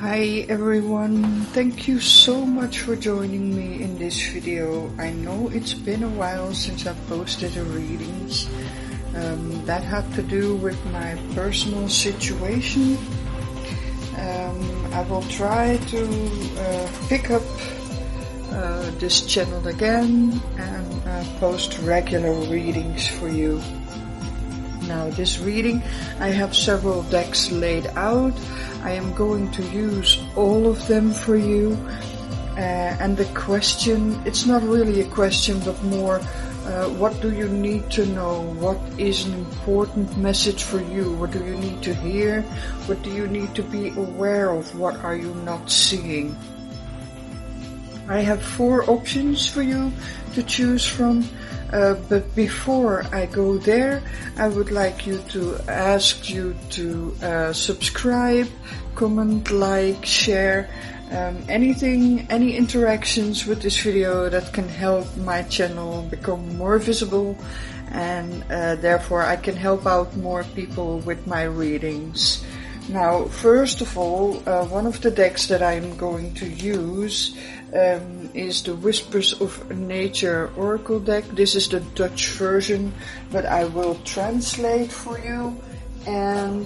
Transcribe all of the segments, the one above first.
Hi everyone, thank you so much for joining me in this video. I know it's been a while since I posted a readings. That had to do with my personal situation. I will try to pick up this channel again and post regular readings for you. Now this reading, I have several decks laid out. I am going to use all of them for you. And the question, it's not really a question, but more, what do you need to know? What is an important message for you? What do you need to hear? What do you need to be aware of? What are you not seeing? I have 4 options for you to choose from. But before I go there, I would like you to ask you to subscribe, comment, like, share, any interactions with this video that can help my channel become more visible, and therefore I can help out more people with my readings. Now, first of all, one of the decks that I'm going to use is the Whispers of Nature Oracle deck. This is the Dutch version, but I will translate for you, and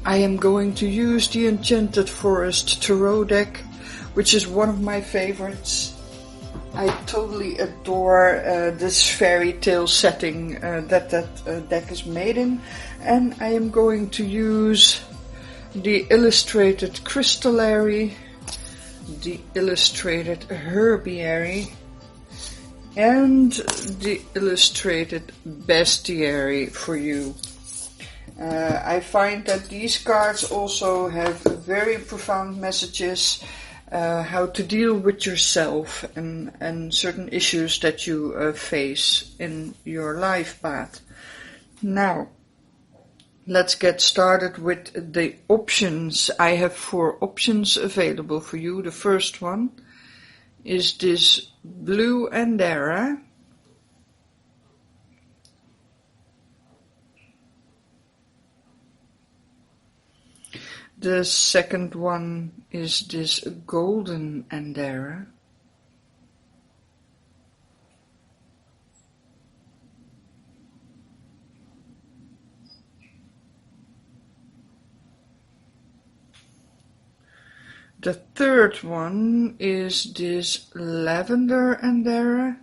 I am going to use the Enchanted Forest Tarot deck, which is one of my favorites. I totally adore this fairy tale setting that deck is made in, and I am going to use the Illustrated Crystallary, the Illustrated Herbiary, and the Illustrated Bestiary for you. I find that these cards also have very profound messages, how to deal with yourself and certain issues that you face in your life path. Now, let's get started with the options. I have 4 options available for you. The first one is this blue andara. The second one is this golden andara. The third one is this lavender andara.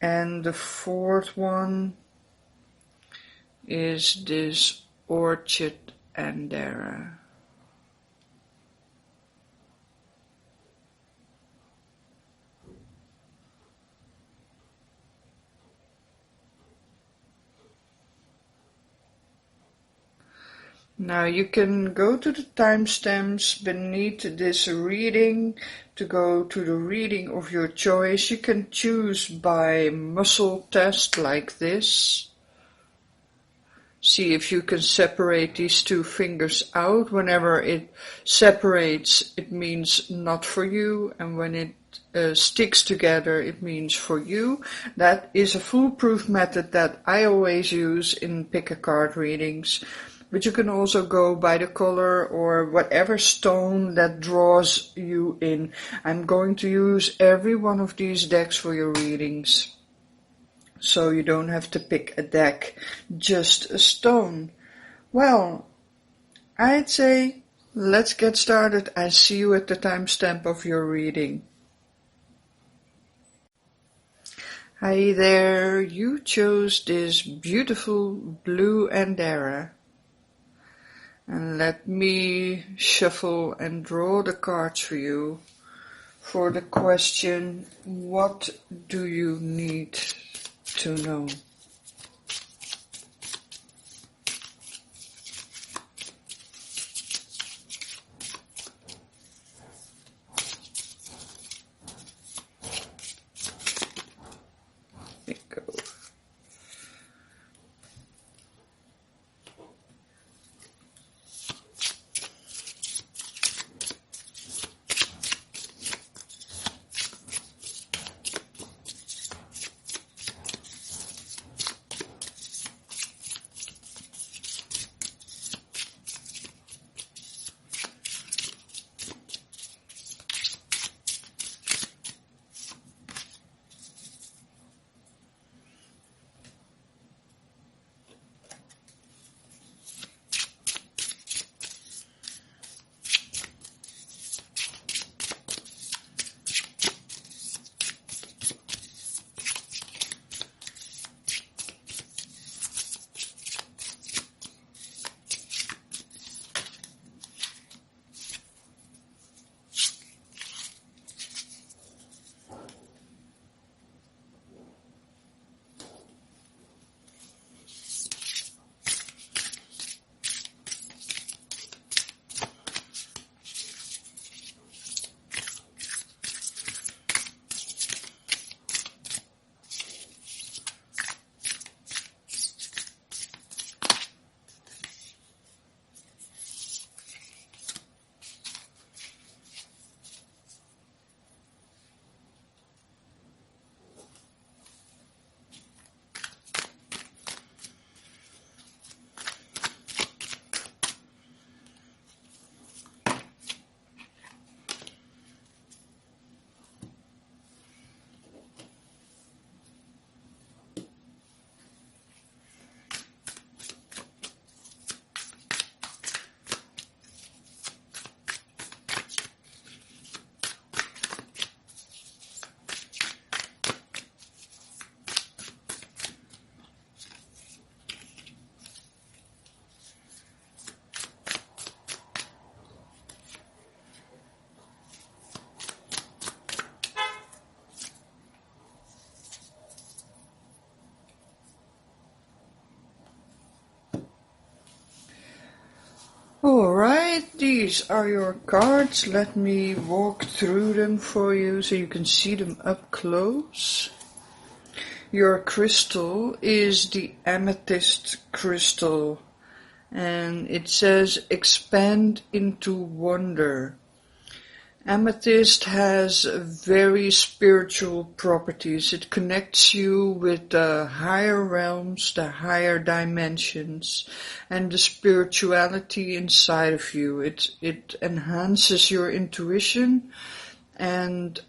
And the fourth one is this Orchid andara. Now you can go to the timestamps beneath this reading to go to the reading of your choice. You can choose by muscle test like this. See if you can separate these 2 fingers out. Whenever it separates, it means not for you, and when it sticks together, it means for you. That is a foolproof method that I always use in pick-a-card readings. But you can also go by the color or whatever stone that draws you in. I'm going to use every one of these decks for your readings, so you don't have to pick a deck, just a stone. Well, I'd say let's get started. I see you at the timestamp of your reading. Hi there, you chose this beautiful blue andara. And let me shuffle and draw the cards for you for the question, what do you need to know? There we go. Alright, these are your cards. Let me walk through them for you so you can see them up close. Your crystal is the amethyst crystal, and it says expand into wonder. Amethyst has very spiritual properties. It connects you with the higher realms, the higher dimensions, and the spirituality inside of you. It enhances your intuition, and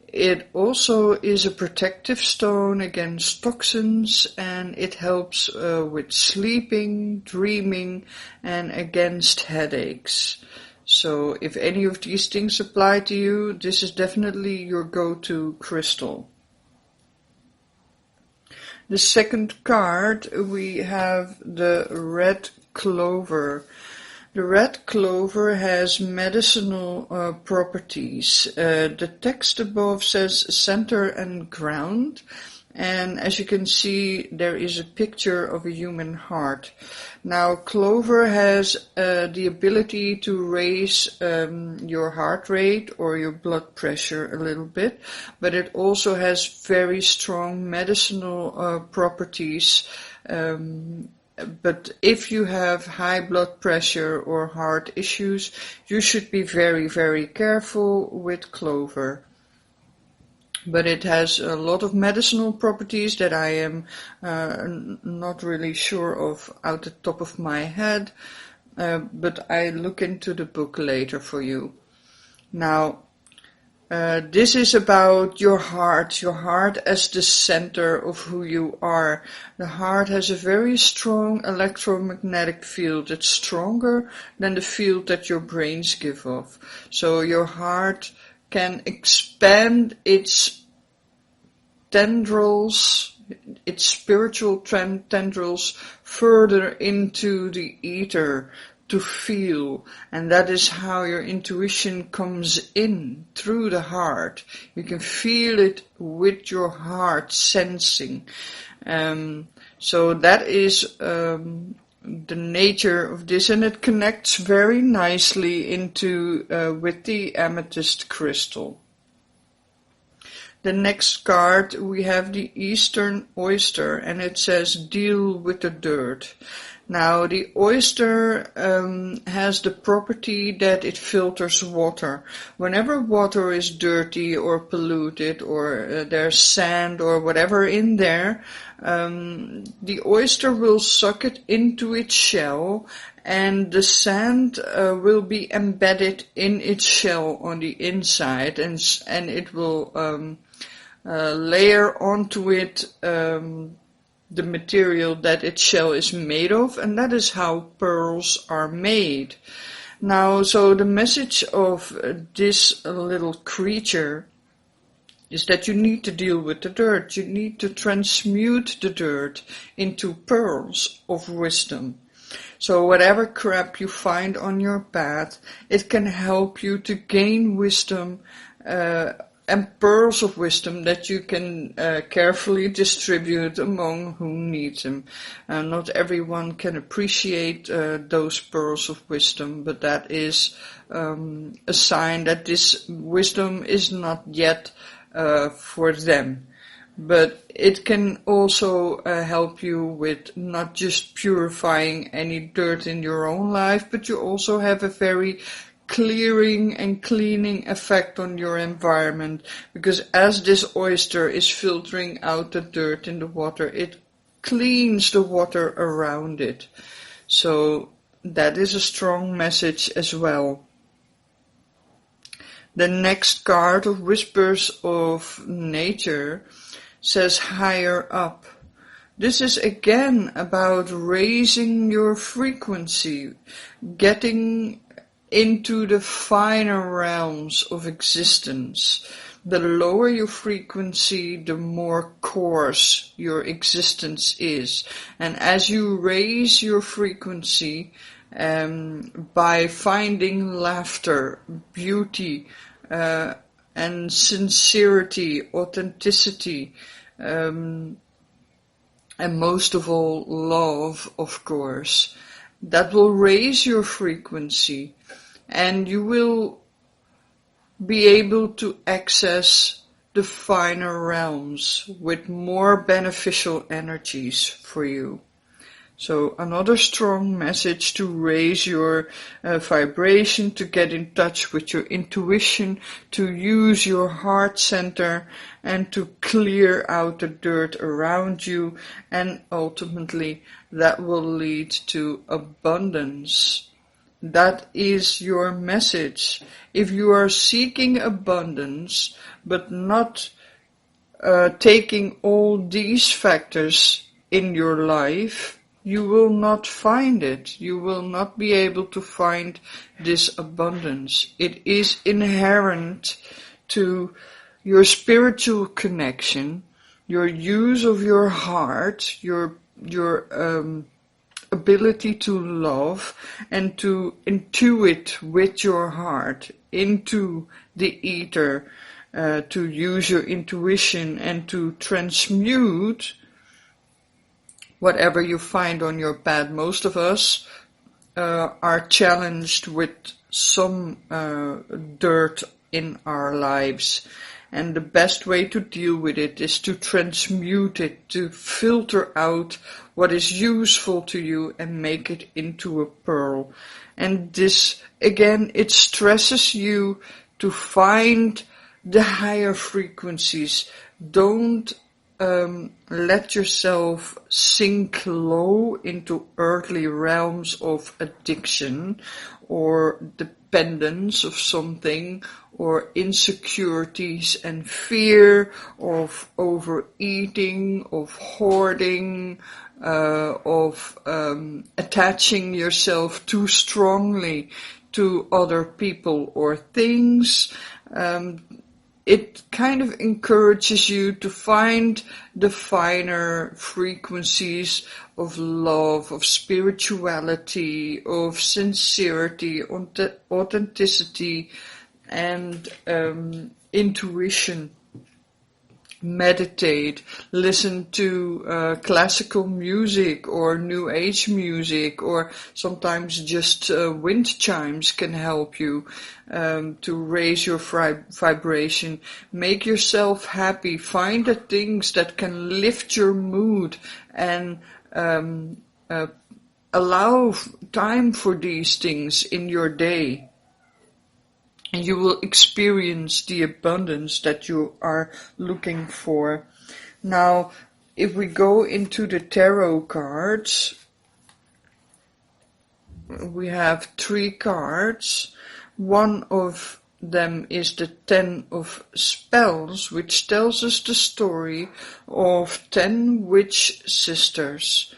it also is a protective stone against toxins, and it helps with sleeping, dreaming, and against headaches. So if any of these things apply to you, this is definitely your go-to crystal. The second card, we have the red clover. The red clover has medicinal properties. The text above says center and ground. And as you can see, there is a picture of a human heart. Now, clover has the ability to raise your heart rate or your blood pressure a little bit, but it also has very strong medicinal properties. But if you have high blood pressure or heart issues, you should be very, very careful with clover. But it has a lot of medicinal properties that I am not really sure of out the top of my head, but I look into the book later for you. Now, this is about your heart as the center of who you are. The heart has a very strong electromagnetic field. It's stronger than the field that your brains give off. So your heart can expand its tendrils, its spiritual tendrils further into the ether to feel, and that is how your intuition comes in, through the heart. You can feel it with your heart sensing. So that is the nature of this, and it connects very nicely into with the amethyst crystal. The next card, we have the Eastern oyster, and it says deal with the dirt. Now, the oyster has the property that it filters water. Whenever water is dirty or polluted, or there's sand or whatever in there, the oyster will suck it into its shell, and the sand will be embedded in its shell on the inside, and it will layer onto it the material that its shell is made of, and that is how pearls are made. Now, so the message of this little creature is that you need to deal with the dirt. You need to transmute the dirt into pearls of wisdom. So whatever crap you find on your path, it can help you to gain wisdom, and pearls of wisdom that you can carefully distribute among who needs them. Not everyone can appreciate those pearls of wisdom, but that is a sign that this wisdom is not yet for them. But it can also help you with not just purifying any dirt in your own life, but you also have a very clearing and cleaning effect on your environment, because as this oyster is filtering out the dirt in the water, it cleans the water around it. So that is a strong message as well. The next card of Whispers of Nature says higher up. This is again about raising your frequency, getting into the finer realms of existence. The lower your frequency, the more coarse your existence is. And as you raise your frequency by finding laughter, beauty, and sincerity, authenticity, and most of all, love, of course, that will raise your frequency, and you will be able to access the finer realms with more beneficial energies for you. So another strong message to raise your vibration, to get in touch with your intuition, to use your heart center, and to clear out the dirt around you, and ultimately that will lead to abundance. That is your message. If you are seeking abundance, but not taking all these factors in your life, you will not find it. You will not be able to find this abundance. It is inherent to your spiritual connection, your use of your heart, your ability to love and to intuit with your heart into the ether, to use your intuition and to transmute whatever you find on your path. Most of us are challenged with some dirt in our lives, and the best way to deal with it is to transmute it, to filter out what is useful to you and make it into a pearl. And this, again, it stresses you to find the higher frequencies. Don't let yourself sink low into earthly realms of addiction or dependence of something, or insecurities and fear of overeating, of hoarding, of attaching yourself too strongly to other people or things. It kind of encourages you to find the finer frequencies of love, of spirituality, of sincerity, authenticity, and intuition. Meditate, listen to classical music or new age music, or sometimes just wind chimes can help you to raise your vibration. Make yourself happy. Find the things that can lift your mood, and allow time for these things in your day. And you will experience the abundance that you are looking for. Now, if we go into the tarot cards, we have 3 cards. One of them is the 10 of Spells, which tells us the story of 10 witch sisters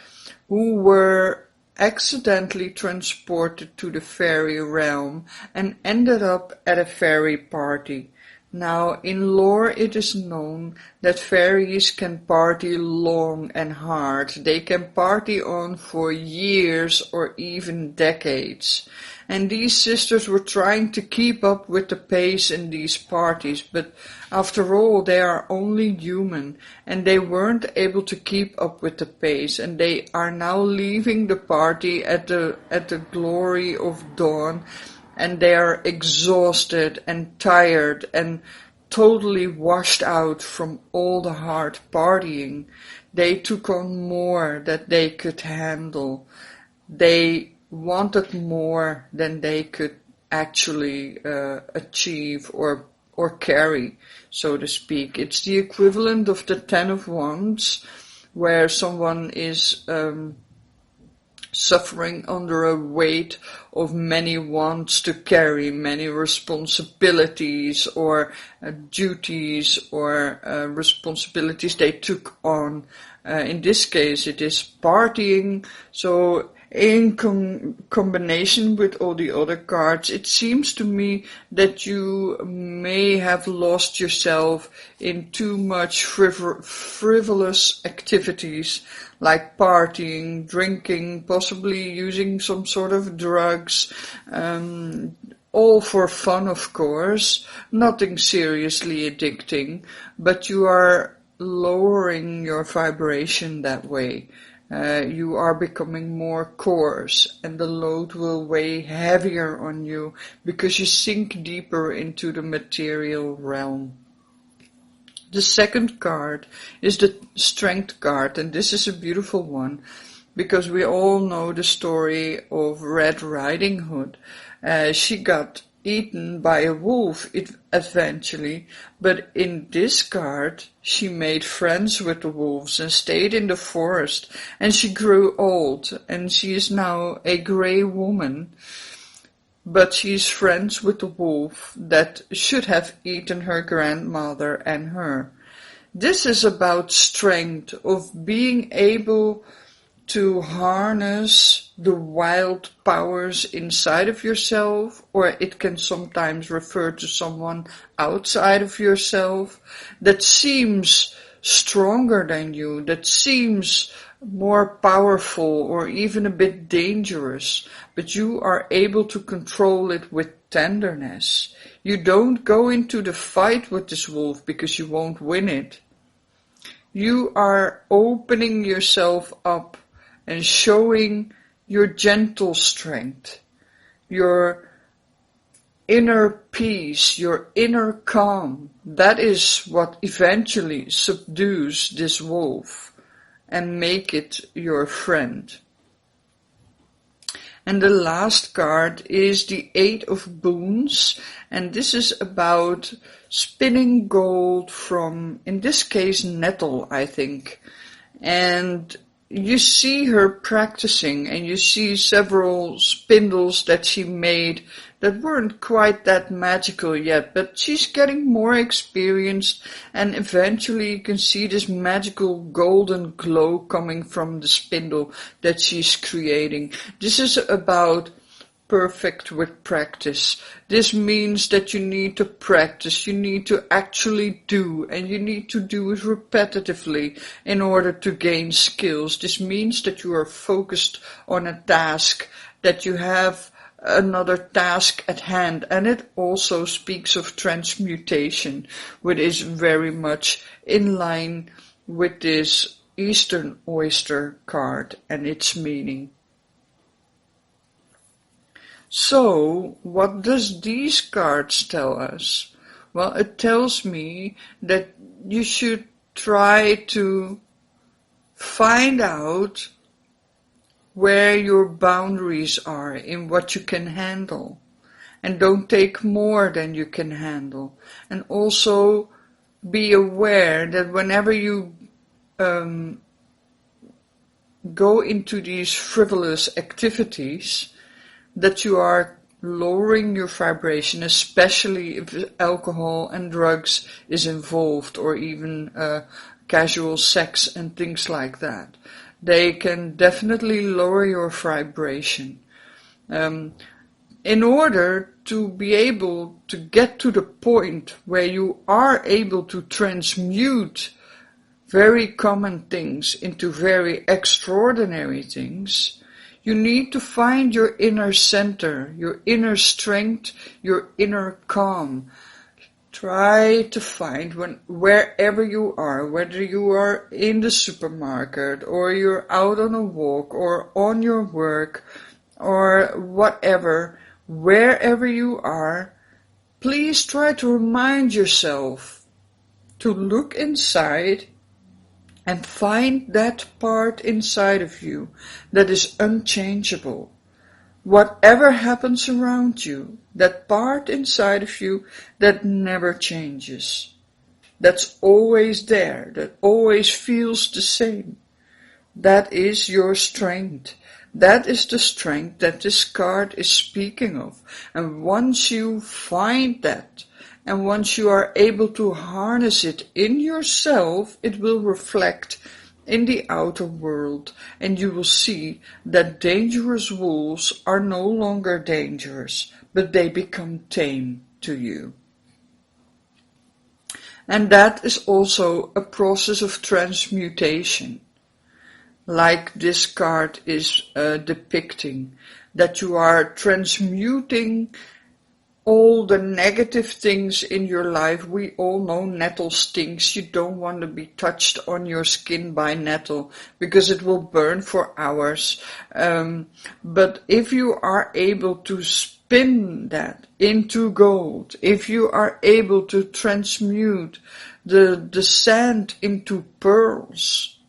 who were accidentally transported to the fairy realm and ended up at a fairy party. Now, in lore it is known that fairies can party long and hard. They can party on for years or even decades. And these sisters were trying to keep up with the pace in these parties, but after all, they are only human, and they weren't able to keep up with the pace, and they are now leaving the party at the glory of dawn, and they are exhausted and tired and totally washed out from all the hard partying. They took on more than they could handle. They wanted more than they could actually achieve or carry, so to speak. It's the equivalent of the 10 of Wands, where someone is suffering under a weight of many wands to carry, many responsibilities or duties or responsibilities they took on. In this case, it is partying. So in combination with all the other cards, it seems to me that you may have lost yourself in too much frivolous activities like partying, drinking, possibly using some sort of drugs, all for fun, of course, nothing seriously addicting, but you are lowering your vibration that way. You are becoming more coarse, and the load will weigh heavier on you because you sink deeper into the material realm. The second card is the Strength card, and this is a beautiful one because we all know the story of Red Riding Hood. She got eaten by a wolf eventually, but in this card she made friends with the wolves and stayed in the forest, and she grew old, and she is now a grey woman, but she's friends with the wolf that should have eaten her grandmother and her. This is about strength, of being able to harness the wild powers inside of yourself, or it can sometimes refer to someone outside of yourself that seems stronger than you, that seems more powerful or even a bit dangerous, but you are able to control it with tenderness. You don't go into the fight with this wolf because you won't win it. You are opening yourself up and showing your gentle strength, your inner peace, your inner calm. That is what eventually subdues this wolf and make it your friend. And the last card is the Eight of Boons, and this is about spinning gold from, in this case, nettle, I think. And you see her practicing, and you see several spindles that she made that weren't quite that magical yet, but she's getting more experienced, and eventually you can see this magical golden glow coming from the spindle that she's creating. This is about perfect with practice. This means that you need to practice, you need to actually do, and you need to do it repetitively in order to gain skills. This means that you are focused on a task, that you have another task at hand, and it also speaks of transmutation, which is very much in line with this Eastern Oyster card and its meaning. So, what does these cards tell us? Well, it tells me that you should try to find out where your boundaries are in what you can handle, and don't take more than you can handle. And also be aware that whenever you go into these frivolous activities, that you are lowering your vibration, especially if alcohol and drugs is involved, or even casual sex and things like that. They can definitely lower your vibration. In order to be able to get to the point where you are able to transmute very common things into very extraordinary things, you need to find your inner center, your inner strength, your inner calm. Try to find wherever you are, whether you are in the supermarket, or you're out on a walk, or on your work, or whatever, wherever you are, please try to remind yourself to look inside and find that part inside of you that is unchangeable. Whatever happens around you, that part inside of you that never changes, that's always there, that always feels the same, that is your strength. That is the strength that this card is speaking of. And once you find that, and once you are able to harness it in yourself, it will reflect in the outer world, and you will see that dangerous wolves are no longer dangerous, but they become tame to you. And that is also a process of transmutation, like this card is depicting, that you are transmuting all the negative things in your life. We all know nettle stinks. You don't want to be touched on your skin by nettle because it will burn for hours. But if you are able to spin that into gold, if you are able to transmute the sand into pearls,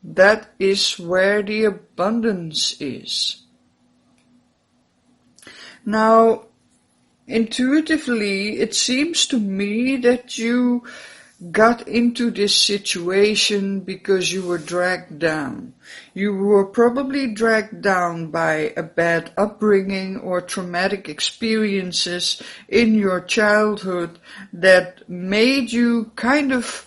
that is where the abundance is. Now, intuitively, it seems to me that you got into this situation because you were dragged down. You were probably dragged down by a bad upbringing or traumatic experiences in your childhood that made you kind of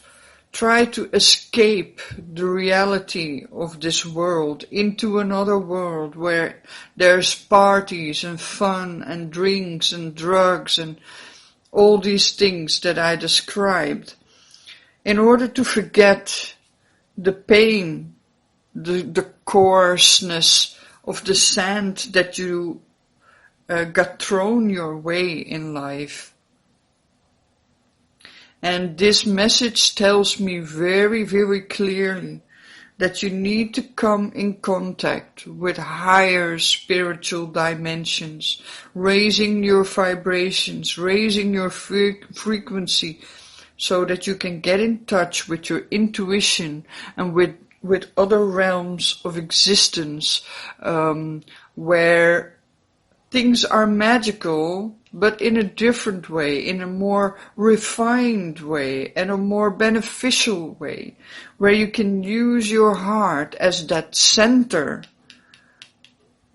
try to escape the reality of this world into another world where there's parties and fun and drinks and drugs and all these things that I described, in order to forget the pain, the coarseness of the sand that you got thrown your way in life. And this message tells me very, very clearly that you need to come in contact with higher spiritual dimensions, raising your vibrations, raising your frequency, so that you can get in touch with your intuition and with other realms of existence, where things are magical, but in a different way, in a more refined way and a more beneficial way, where you can use your heart as that center,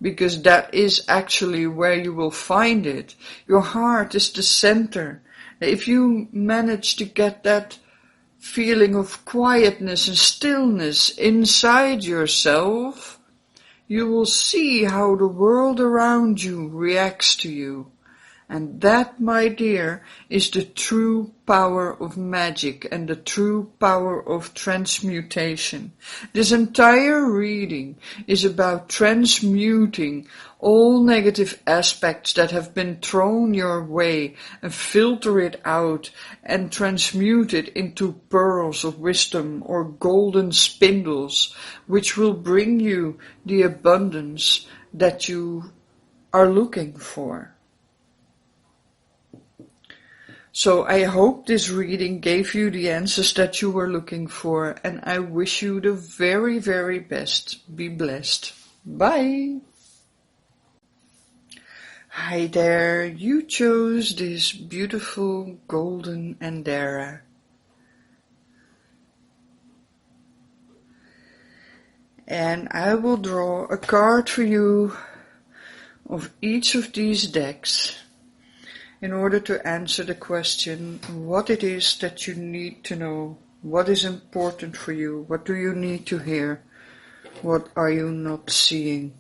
because that is actually where you will find it. Your heart is the center. If you manage to get that feeling of quietness and stillness inside yourself, you will see how the world around you reacts to you. And that, my dear, is the true power of magic and the true power of transmutation. This entire reading is about transmuting all negative aspects that have been thrown your way and filter it out and transmute it into pearls of wisdom or golden spindles, which will bring you the abundance that you are looking for. So I hope this reading gave you the answers that you were looking for, and I wish you the very, very best. Be blessed. Bye. Hi there, you chose this beautiful golden andara. And I will draw a card for you of each of these decks, in order to answer the question, what it is that you need to know, what is important for you, what do you need to hear, what are you not seeing.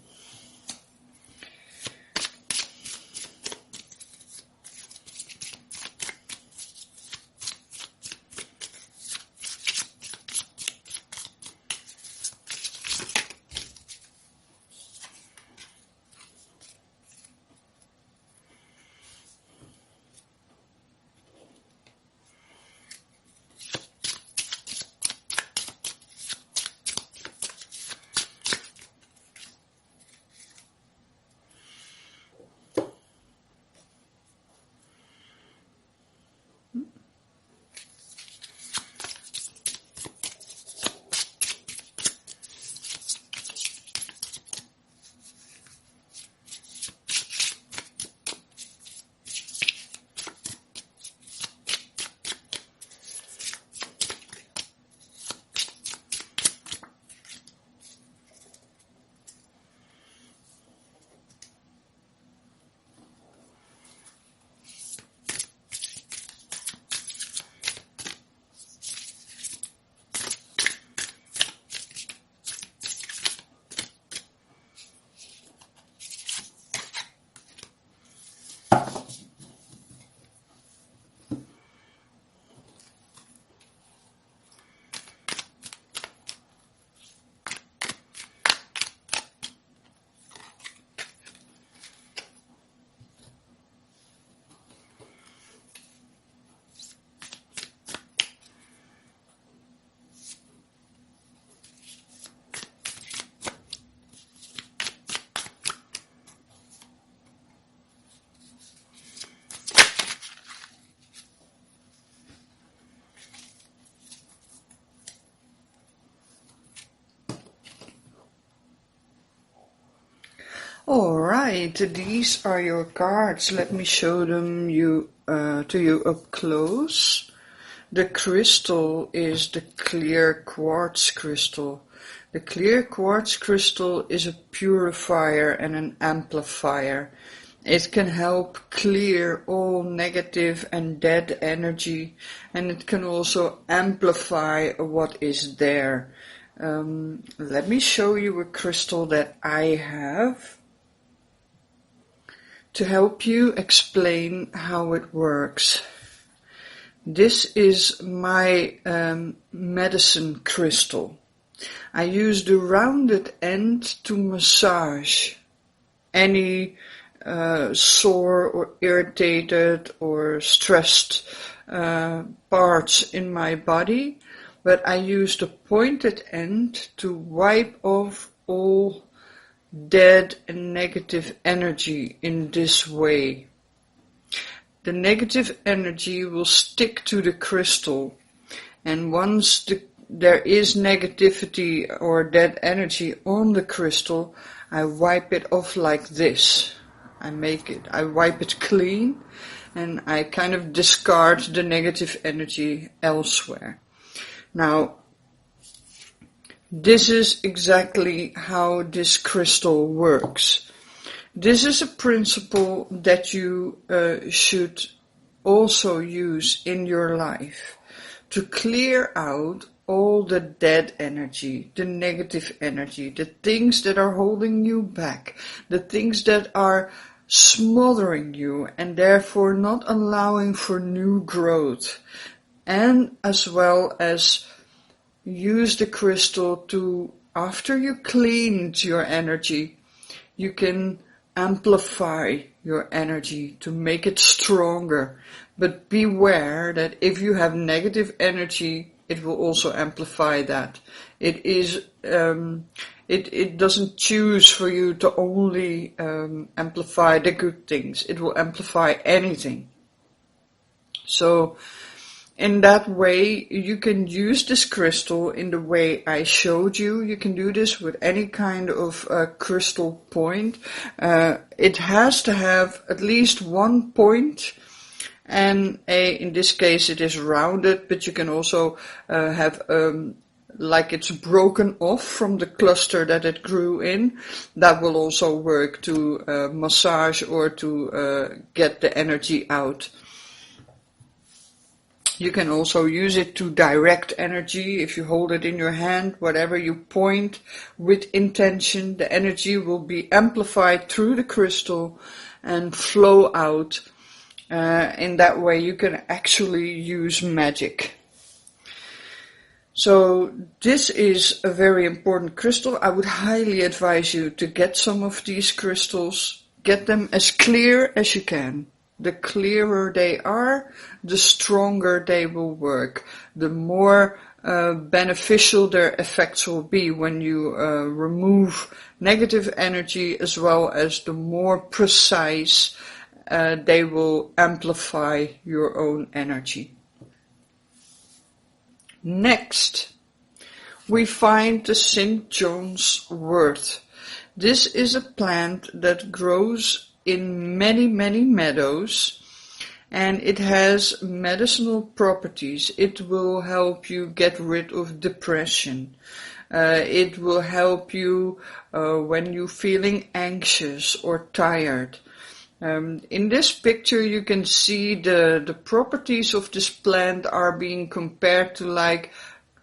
Alright, these are your cards. Let me show them to you up close. The crystal is the clear quartz crystal. The clear quartz crystal is a purifier and an amplifier. It can help clear all negative and dead energy, and it can also amplify what is there. Let me show you a crystal that I have to help you explain how it works. This is my medicine crystal. I use the rounded end to massage any sore or irritated or stressed parts in my body, but I use the pointed end to wipe off all dead and negative energy in this way. The negative energy will stick to the crystal, and once there is negativity or dead energy on the crystal, I wipe it off like this. I wipe it clean, and I kind of discard the negative energy elsewhere. Now, this is exactly how this crystal works. This is a principle that you should also use in your life to clear out all the dead energy, the negative energy, the things that are holding you back, the things that are smothering you and therefore not allowing for new growth, and as well as use the crystal to, after you cleaned your energy, you can amplify your energy to make it stronger. But beware that if you have negative energy, it will also amplify that. It doesn't choose for you to only amplify the good things. It will amplify anything. So in that way, you can use this crystal in the way I showed you. You can do this with any kind of crystal point. It has to have at least one point, and in this case it is rounded, but you can also have like it's broken off from the cluster that it grew in. That will also work to massage or to get the energy out. You can also use it to direct energy. If you hold it in your hand, whatever you point with intention, the energy will be amplified through the crystal and flow out. In that way you can actually use magic. So this is a very important crystal. I would highly advise you to get some of these crystals. Get them as clear as you can. The clearer they are, the stronger they will work. The more beneficial their effects will be when you remove negative energy, as well as the more precise they will amplify your own energy. Next, we find the St. John's wort. This is a plant that grows in many meadows, and it has medicinal properties. It will help you get rid of depression. It will help you when you're feeling anxious or tired. In this picture you can see the properties of this plant are being compared to like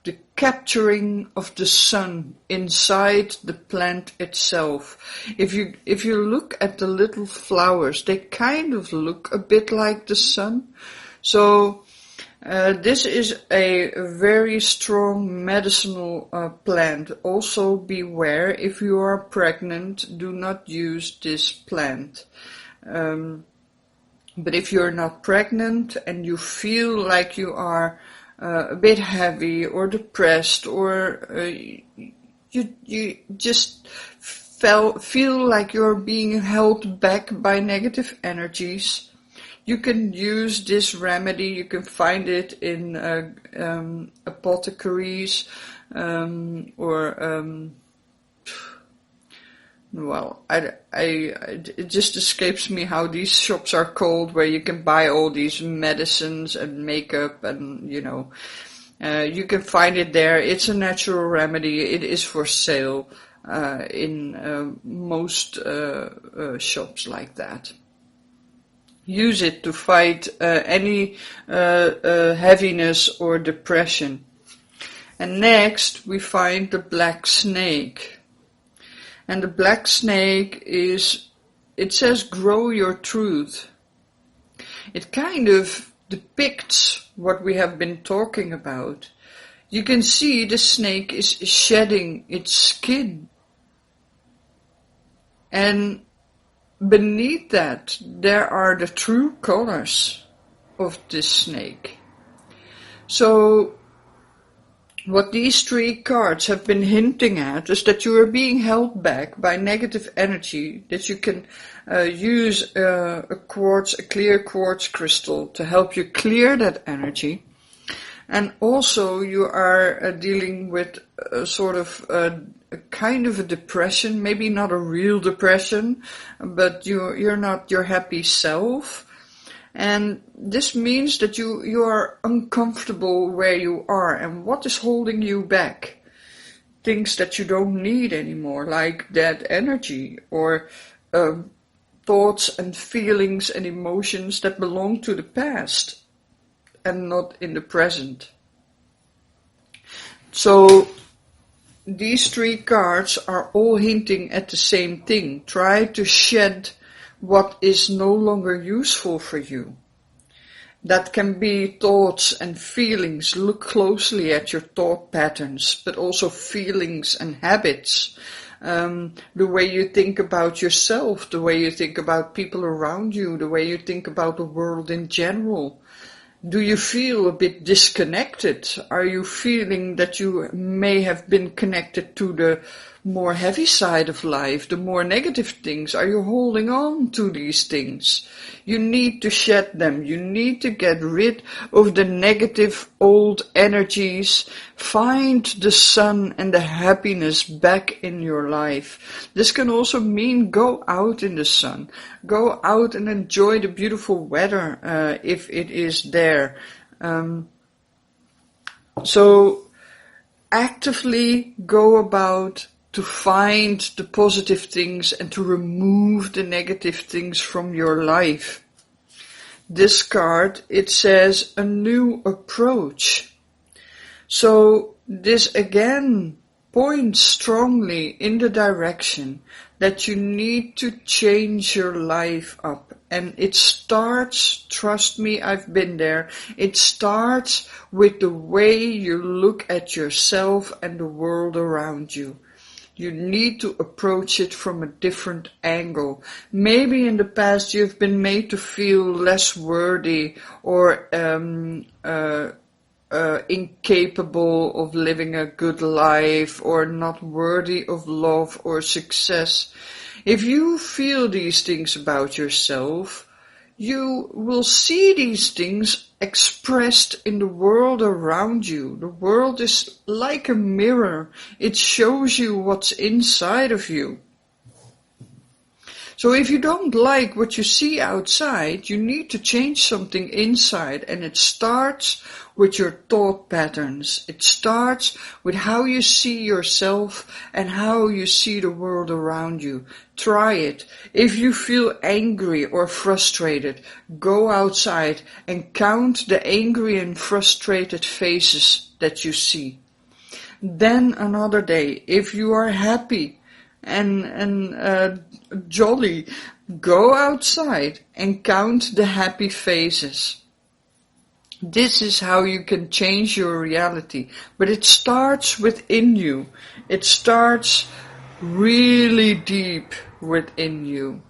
the capturing of the sun inside the plant itself. If you look at the little flowers, they kind of look a bit like the sun. So this is a very strong medicinal plant. Also beware, if you are pregnant, do not use this plant. But if you're not pregnant and you feel like you are a bit heavy or depressed, or you just feel like you're being held back by negative energies, you can use this remedy. You can find it in apothecaries or well, it just escapes me how these shops are called, where you can buy all these medicines and makeup and, you can find it there. It's a natural remedy. It is for sale in most shops like that. Use it to fight any heaviness or depression. And next we find the black snake. And the black snake it says grow your truth. It kind of depicts what we have been talking about. You can see the snake is shedding its skin. And beneath that, there are the true colors of this snake. So, what these 3 cards have been hinting at is that you are being held back by negative energy, that you can use a clear quartz crystal to help you clear that energy. And also you are dealing with a sort of a kind of a depression, maybe not a real depression, but you're not your happy self. And this means that you are uncomfortable where you are, and what is holding you back? Things that you don't need anymore, like that energy, or thoughts and feelings and emotions that belong to the past and not in the present. So these 3 cards are all hinting at the same thing. Try to shed what is no longer useful for you. That can be thoughts and feelings. Look closely at your thought patterns, but also feelings and habits. The way you think about yourself, the way you think about people around you, the way you think about the world in general. Do you feel a bit disconnected? Are you feeling that you may have been connected to the more heavy side of life, the more negative things? Are you holding on to these things? You need to shed them. You need to get rid of the negative old energies. Find the sun and the happiness back in your life. This can also mean go out in the sun. Go out and enjoy the beautiful weather if it is there. So actively go about to find the positive things and to remove the negative things from your life. This card, it says a new approach. So this again points strongly in the direction that you need to change your life up. And it starts, trust me, I've been there, it starts with the way you look at yourself and the world around you. You need to approach it from a different angle. Maybe in the past you've been made to feel less worthy or incapable of living a good life or not worthy of love or success. If you feel these things about yourself, you will see these things expressed in the world around you. The world is like a mirror. It shows you what's inside of you. So if you don't like what you see outside, you need to change something inside, and it starts with your thought patterns. It starts with how you see yourself and how you see the world around you. Try it. If you feel angry or frustrated, go outside and count the angry and frustrated faces that you see. Then another day, if you are happy and jolly, go outside and count the happy faces. This is how you can change your reality. But it starts within you. It starts really deep within you.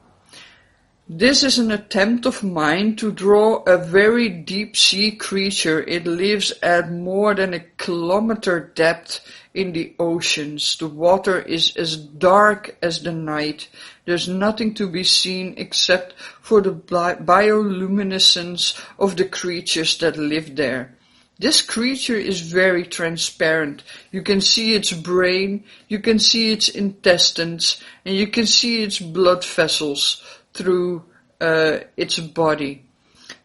This is an attempt of mine to draw a very deep sea creature. It lives at more than 1 kilometer depth in the oceans. The water is as dark as the night. There's nothing to be seen except for the bioluminescence of the creatures that live there. This creature is very transparent. You can see its brain, you can see its intestines, and you can see its blood vessels through its body.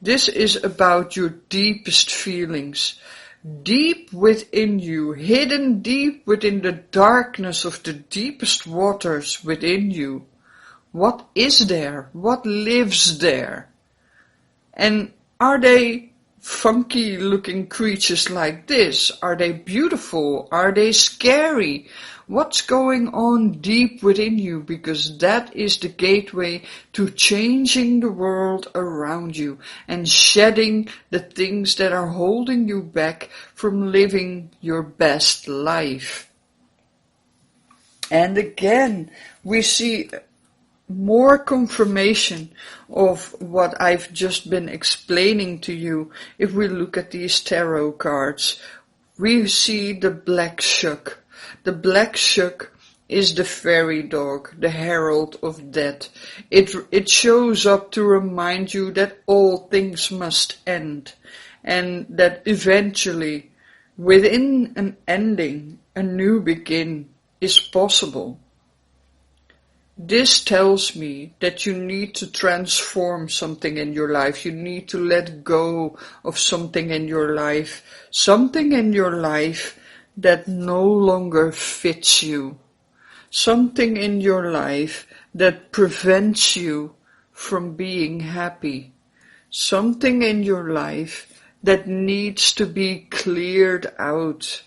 This is about your deepest feelings. Deep within you, hidden deep within the darkness of the deepest waters within you. What is there? What lives there? And are they funky looking creatures like this? Are they beautiful? Are they scary? What's going on deep within you? Because that is the gateway to changing the world around you and shedding the things that are holding you back from living your best life. And again, we see more confirmation of what I've just been explaining to you. If we look at these tarot cards, we see the black shuck. The black shuck is the fairy dog, the herald of death. It shows up to remind you that all things must end, and that eventually, within an ending, a new begin is possible. This tells me that you need to transform something in your life. You need to let go of something in your life. Something in your life that no longer fits you. Something in your life that prevents you from being happy. Something in your life that needs to be cleared out.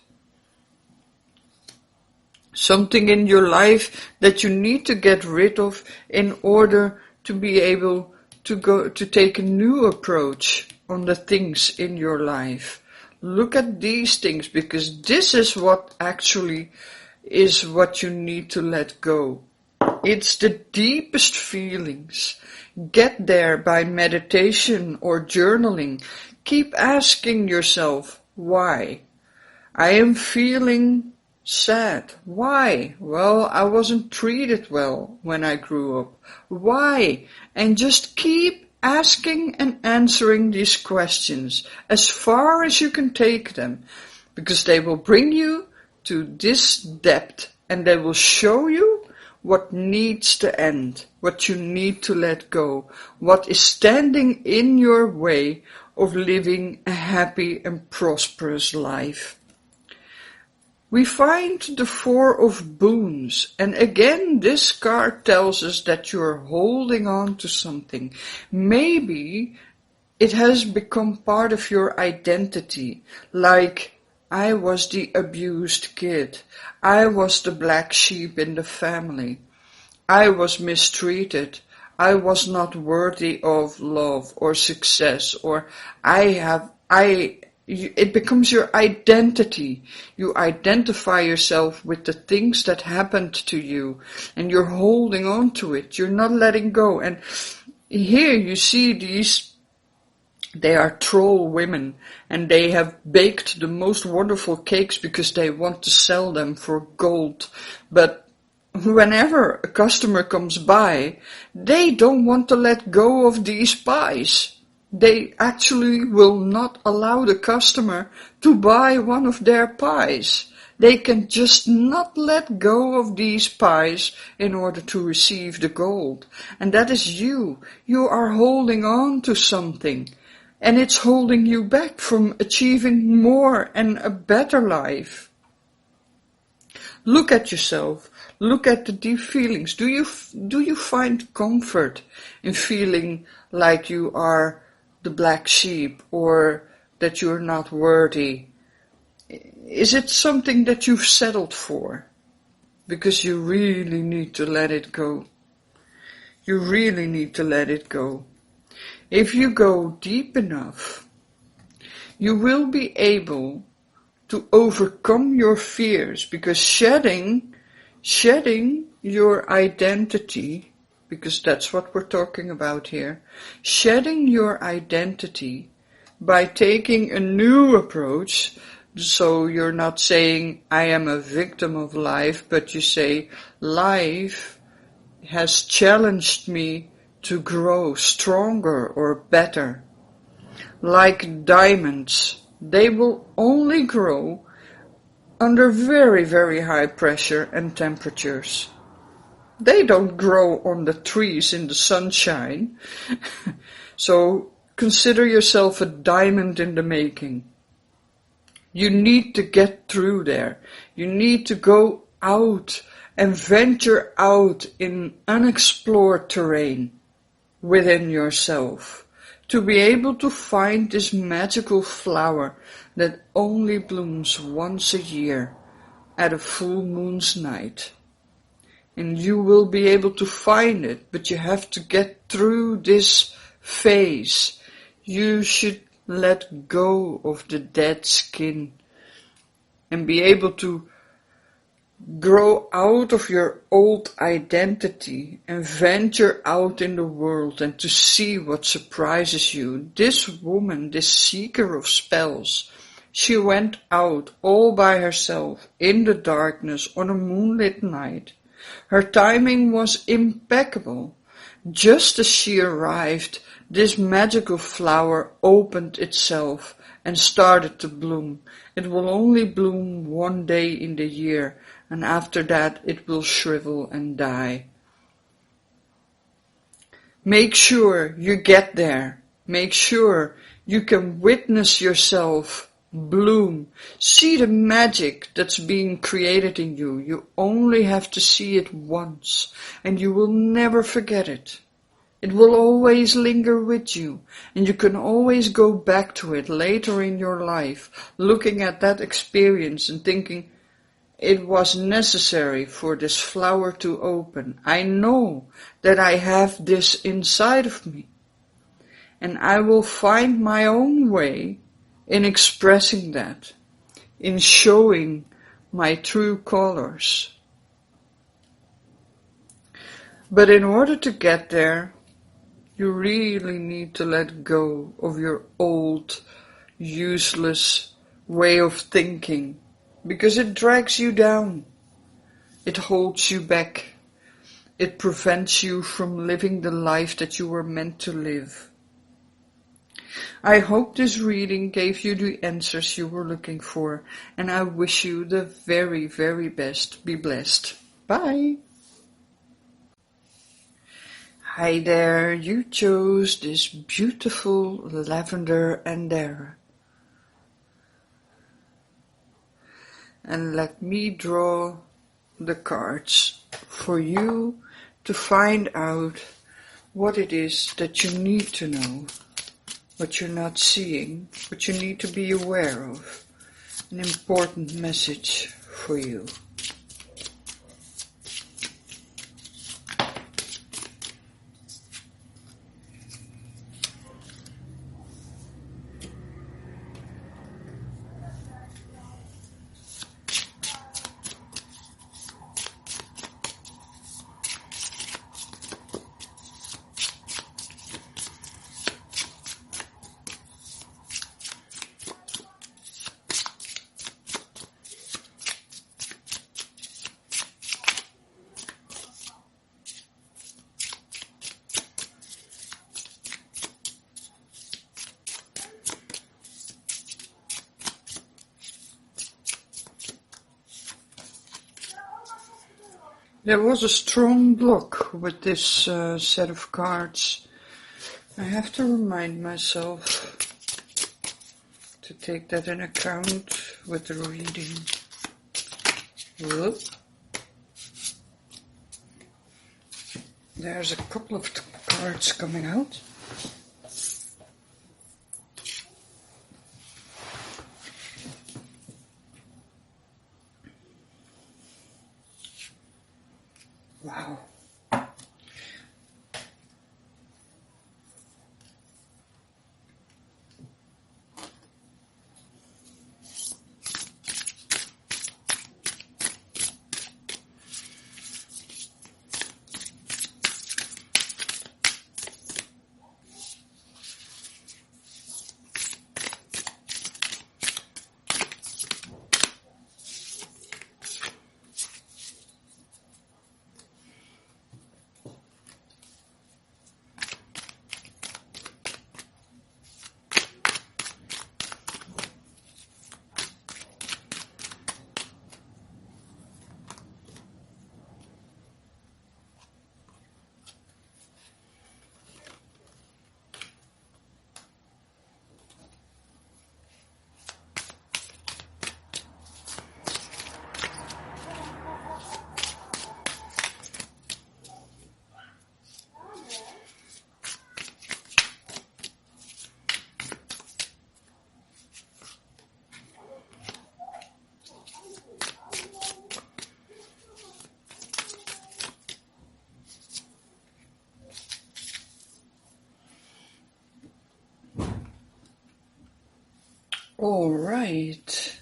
Something in your life that you need to get rid of in order to be able to take a new approach on the things in your life. Look at these things, because this is what actually is what you need to let go. It's the deepest feelings. Get there by meditation or journaling. Keep asking yourself, why? I am feeling sad. Why? Well, I wasn't treated well when I grew up. Why? And just keep asking and answering these questions as far as you can take them, because they will bring you to this depth and they will show you what needs to end, what you need to let go, what is standing in your way of living a happy and prosperous life. We find the Four of Boons, and again this card tells us that you're holding on to something. Maybe it has become part of your identity, like I was the abused kid, I was the black sheep in the family, I was mistreated, I was not worthy of love or success, or it becomes your identity. You identify yourself with the things that happened to you, and you're holding on to it. You're not letting go. And here you see they are troll women, and they have baked the most wonderful cakes because they want to sell them for gold. But whenever a customer comes by, they don't want to let go of these pies. They actually will not allow the customer to buy one of their pies. They can just not let go of these pies in order to receive the gold. And that is you. You are holding on to something, and it's holding you back from achieving more and a better life. Look at yourself. Look at the deep feelings. Do you find comfort in feeling like you are the black sheep, or that you're not worthy? Is it something that you've settled for? Because you really need to let it go. You really need to let it go. If you go deep enough, you will be able to overcome your fears, because shedding your identity, because that's what we're talking about here, shedding your identity by taking a new approach. So you're not saying, I am a victim of life, but you say, life has challenged me to grow stronger or better. Like diamonds, They will only grow under very, very high pressure and temperatures. They don't grow on the trees in the sunshine. So consider yourself a diamond in the making. You need to get through there. You need to go out and venture out in unexplored terrain within yourself to be able to find this magical flower that only blooms once a year at a full moon's night. And you will be able to find it, but you have to get through this phase. You should let go of the dead skin and be able to grow out of your old identity and venture out in the world and to see what surprises you. This woman, this seeker of spells, she went out all by herself in the darkness on a moonlit night. Her timing was impeccable. Just as she arrived, this magical flower opened itself and started to bloom. It will only bloom one day in the year, and after that it will shrivel and die. Make sure you get there. Make sure you can witness yourself bloom. See the magic that's being created in you. You only have to see it once, and you will never forget it. It will always linger with you, and you can always go back to it later in your life, looking at that experience and thinking, it was necessary for this flower to open. I know that I have this inside of me, and I will find my own way in expressing that, in showing my true colors. But in order to get there, you really need to let go of your old, useless way of thinking, because it drags you down. It holds you back. It prevents you from living the life that you were meant to live. I hope this reading gave you the answers you were looking for, and I wish you the very, very best. Be blessed. Bye. Hi there, you chose this beautiful lavender andara. And let me draw the cards for you to find out what it is that you need to know, what you're not seeing, what you need to be aware of, an important message for you. There was a strong block with this set of cards. I have to remind myself to take that in account with the reading. Whoop. There's a couple of cards coming out. Wow. All right.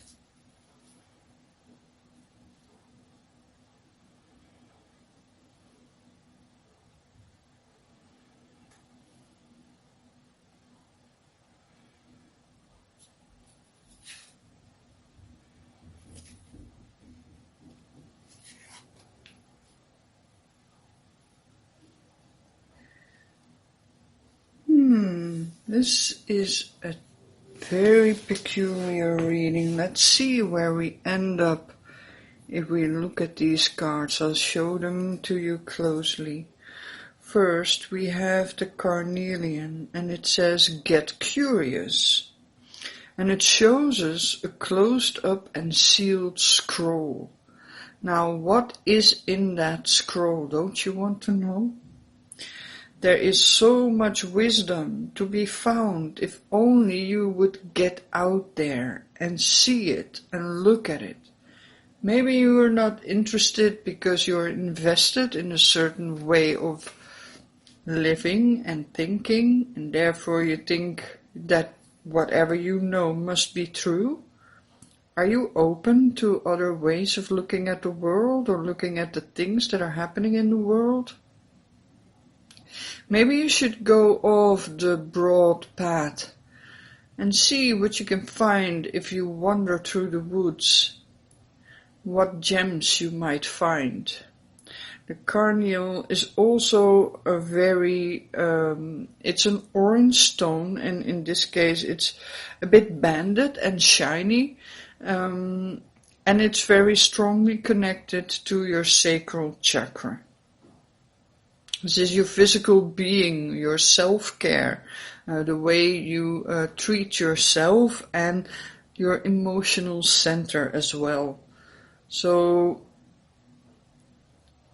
This is a very peculiar reading. Let's see where we end up if we look at these cards. I'll show them to you closely. First, we have the carnelian, and it says, "Get curious." And it shows us a closed up and sealed scroll. Now, what is in that scroll? Don't you want to know? There is so much wisdom to be found if only you would get out there and see it and look at it. Maybe you are not interested because you are invested in a certain way of living and thinking, and therefore you think that whatever you know must be true. Are you open to other ways of looking at the world or looking at the things that are happening in the world? Maybe you should go off the broad path and see what you can find if you wander through the woods, what gems you might find. The carnelian is also a very, it's an orange stone, and in this case it's a bit banded and shiny, and it's very strongly connected to your sacral chakra. This is your physical being, your self-care, the way you treat yourself, and your emotional center as well. So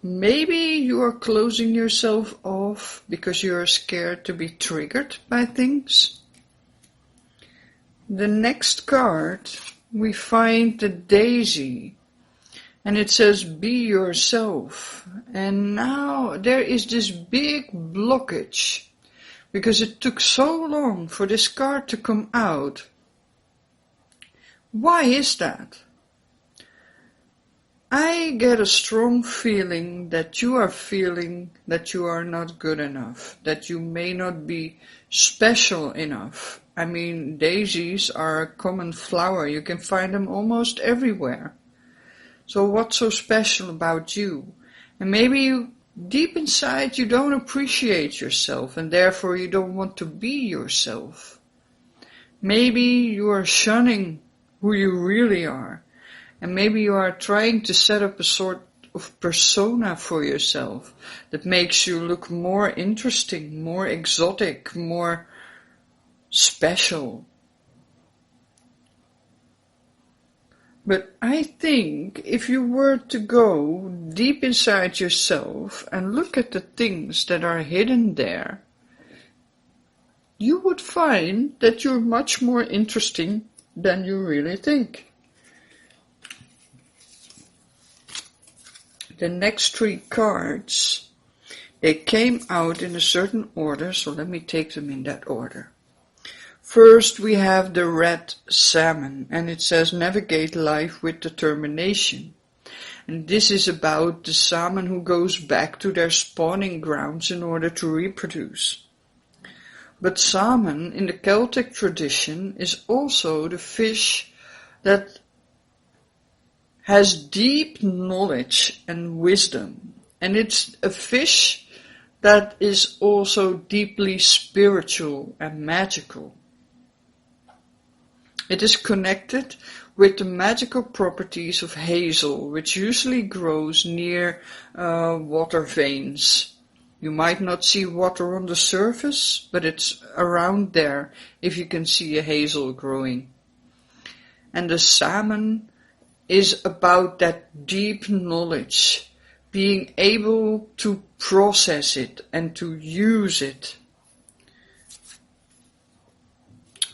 maybe you are closing yourself off because you are scared to be triggered by things. The next card, we find the daisy. And it says, "Be yourself." And now there is this big blockage because it took so long for this card to come out. Why is that? I get a strong feeling that you are not good enough, that you may not be special enough. I mean, daisies are a common flower. You can find them almost everywhere. So what's so special about you? And maybe you, deep inside, you don't appreciate yourself, and therefore you don't want to be yourself. Maybe you are shunning who you really are, and maybe you are trying to set up a sort of persona for yourself that makes you look more interesting, more exotic, more special. But I think if you were to go deep inside yourself and look at the things that are hidden there, you would find that you're much more interesting than you really think. The next three cards, they came out in a certain order, so let me take them in that order. First, we have the red salmon, and it says, "Navigate life with determination." And this is about the salmon who goes back to their spawning grounds in order to reproduce. But salmon, in the Celtic tradition, is also the fish that has deep knowledge and wisdom. And it's a fish that is also deeply spiritual and magical. It is connected with the magical properties of hazel, which usually grows near water veins. You might not see water on the surface, but it's around there if you can see a hazel growing. And the salmon is about that deep knowledge, being able to process it and to use it.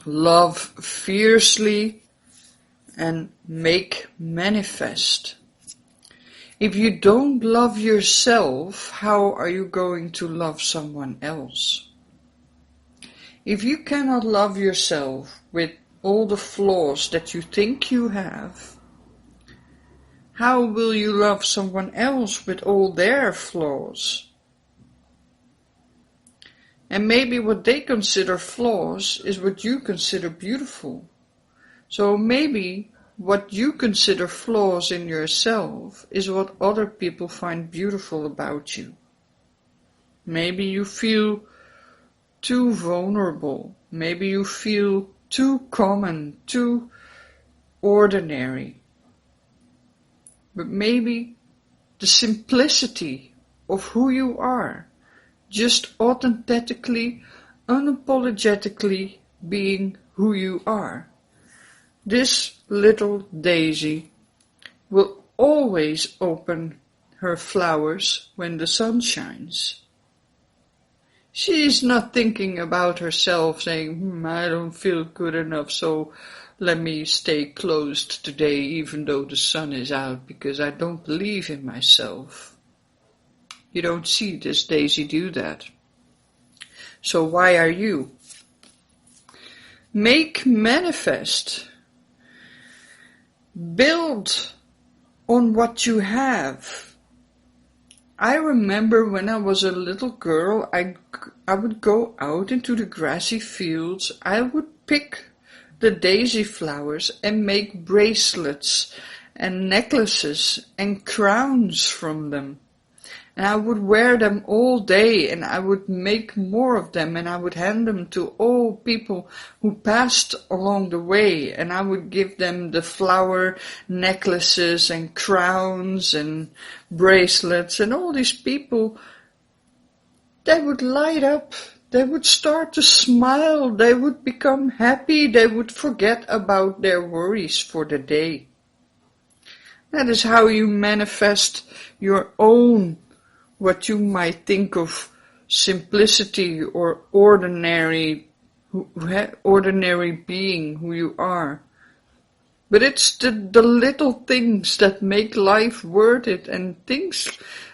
Love fiercely and make manifest. If you don't love yourself, how are you going to love someone else? If you cannot love yourself with all the flaws that you think you have, how will you love someone else with all their flaws? And maybe what they consider flaws is what you consider beautiful. So maybe what you consider flaws in yourself is what other people find beautiful about you. Maybe you feel too vulnerable. Maybe you feel too common, too ordinary. But maybe the simplicity of who you are, just authentically, unapologetically being who you are. This little daisy will always open her flowers when the sun shines. She is not thinking about herself saying, I don't feel good enough, so let me stay closed today even though the sun is out because I don't believe in myself. You don't see this daisy do that. So why are you? Make manifest. Build on what you have. I remember when I was a little girl, I would go out into the grassy fields. I would pick the daisy flowers and make bracelets and necklaces and crowns from them. And I would wear them all day, and I would make more of them, and I would hand them to all people who passed along the way, and I would give them the flower necklaces and crowns and bracelets, and all these people, they would light up, they would start to smile, they would become happy, they would forget about their worries for the day. That is how you manifest your own, what you might think of simplicity or ordinary being who you are. But it's the little things that make life worth it, and things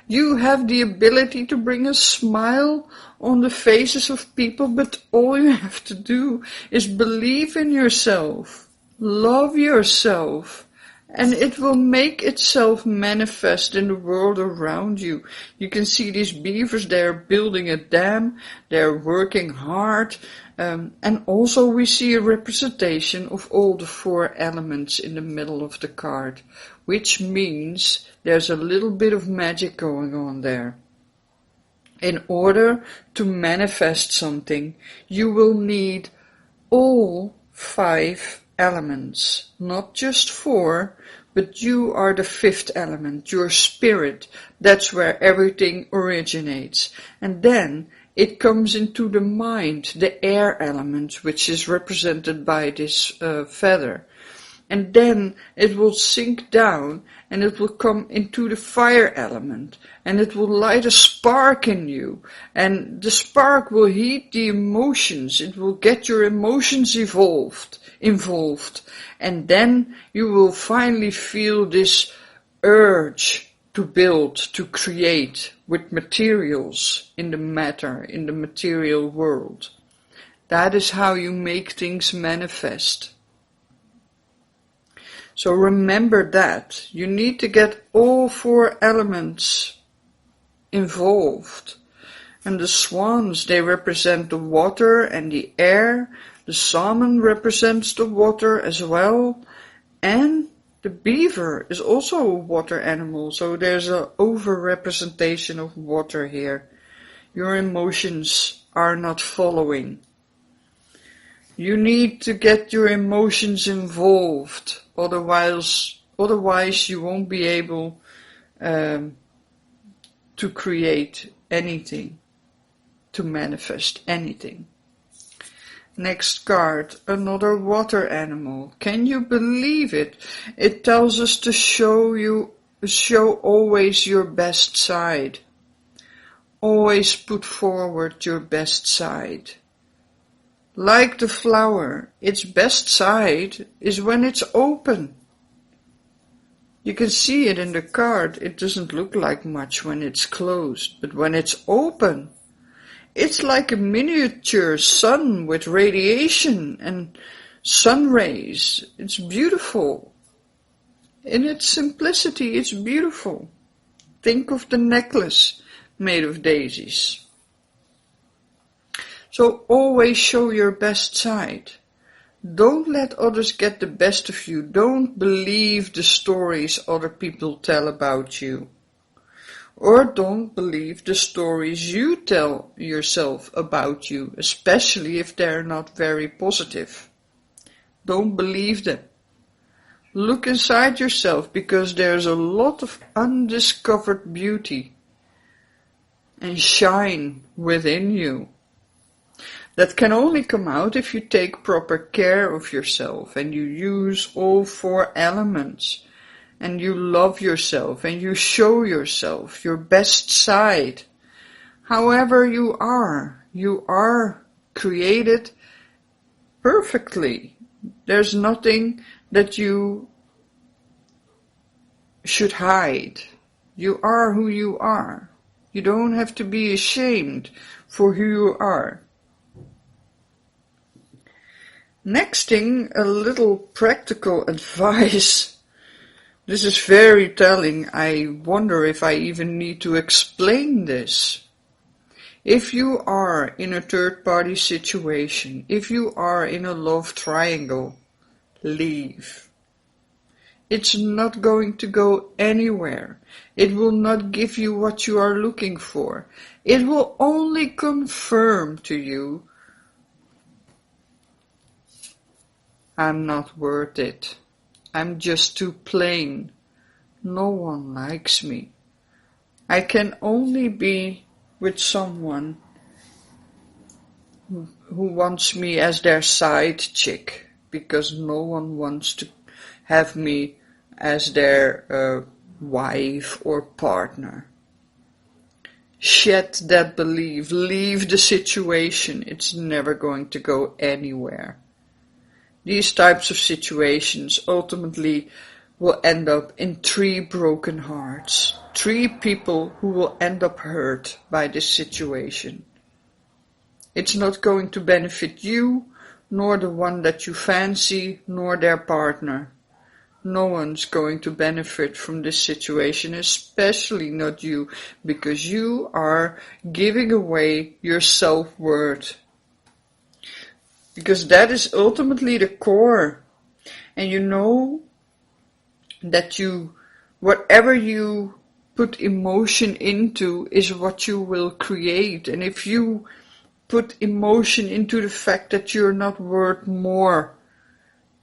you have the ability to bring a smile on the faces of people, but all you have to do is believe in yourself, love yourself, and it will make itself manifest in the world around you. You can see these beavers, they're building a dam, they're working hard, and also we see a representation of all the 4 elements in the middle of the card, which means there's a little bit of magic going on there. In order to manifest something, you will need all 5 elements, not just 4, but you are the 5th element, your spirit. That's where everything originates. And then it comes into the mind, the air element, which is represented by this feather. And then it will sink down and it will come into the fire element, and it will light a spark in you, and the spark will heat the emotions. It will get your emotions involved, and then you will finally feel this urge to build, to create with materials in the matter, in the material world. That is how you make things manifest. So remember that. You need to get all 4 elements involved. And the swans, they represent the water and the air. The salmon represents the water as well. And the beaver is also a water animal. So there's an over-representation of water here. Your emotions are not following. You need to get your emotions involved. Otherwise you won't be able to create anything, to manifest anything. Next card, another water animal. Can you believe it? It tells us to show always your best side. Always put forward your best side. Like the flower, its best side is when it's open. You can see it in the card. It doesn't look like much when it's closed, but when it's open, it's like a miniature sun with radiation, and sun rays. It's beautiful. In its simplicity, it's beautiful. Think of the necklace made of daisies. So always show your best side. Don't let others get the best of you. Don't believe the stories other people tell about you. Or don't believe the stories you tell yourself about you, especially if they're not very positive. Don't believe them. Look inside yourself, because there's a lot of undiscovered beauty and shine within you that can only come out if you take proper care of yourself and you use all 4 elements and you love yourself and you show yourself your best side. However you are created perfectly. There's nothing that you should hide. You are who you are. You don't have to be ashamed for who you are. Next thing, a little practical advice. This is very telling. I wonder if I even need to explain this. If you are in a third-party situation, if you are in a love triangle, leave. It's not going to go anywhere. It will not give you what you are looking for. It will only confirm to you, I'm not worth it. I'm just too plain. No one likes me. I can only be with someone who wants me as their side chick, because no one wants to have me as their wife or partner. Shed that belief. Leave the situation. It's never going to go anywhere. These types of situations ultimately will end up in 3 broken hearts. 3 people who will end up hurt by this situation. It's not going to benefit you, nor the one that you fancy, nor their partner. No one's going to benefit from this situation, especially not you, because you are giving away your self-worth. Because that is ultimately the core. And you know that whatever you put emotion into is what you will create. And if you put emotion into the fact that you're not worth more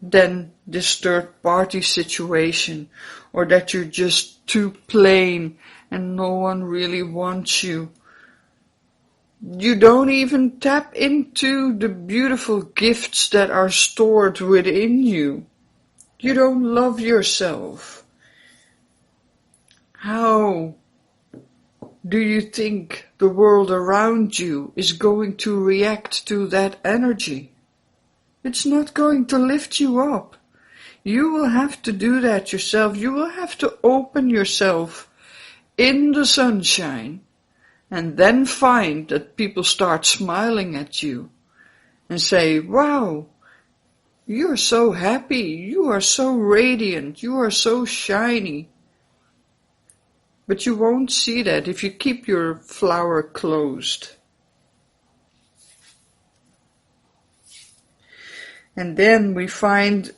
than this third party situation, or that you're just too plain and no one really wants you, you don't even tap into the beautiful gifts that are stored within you. You don't love yourself. How do you think the world around you is going to react to that energy? It's not going to lift you up. You will have to do that yourself. You will have to open yourself in the sunshine, and then find that people start smiling at you and say, wow, you're so happy, you are so radiant, you are so shiny. But you won't see that if you keep your flower closed. And then we find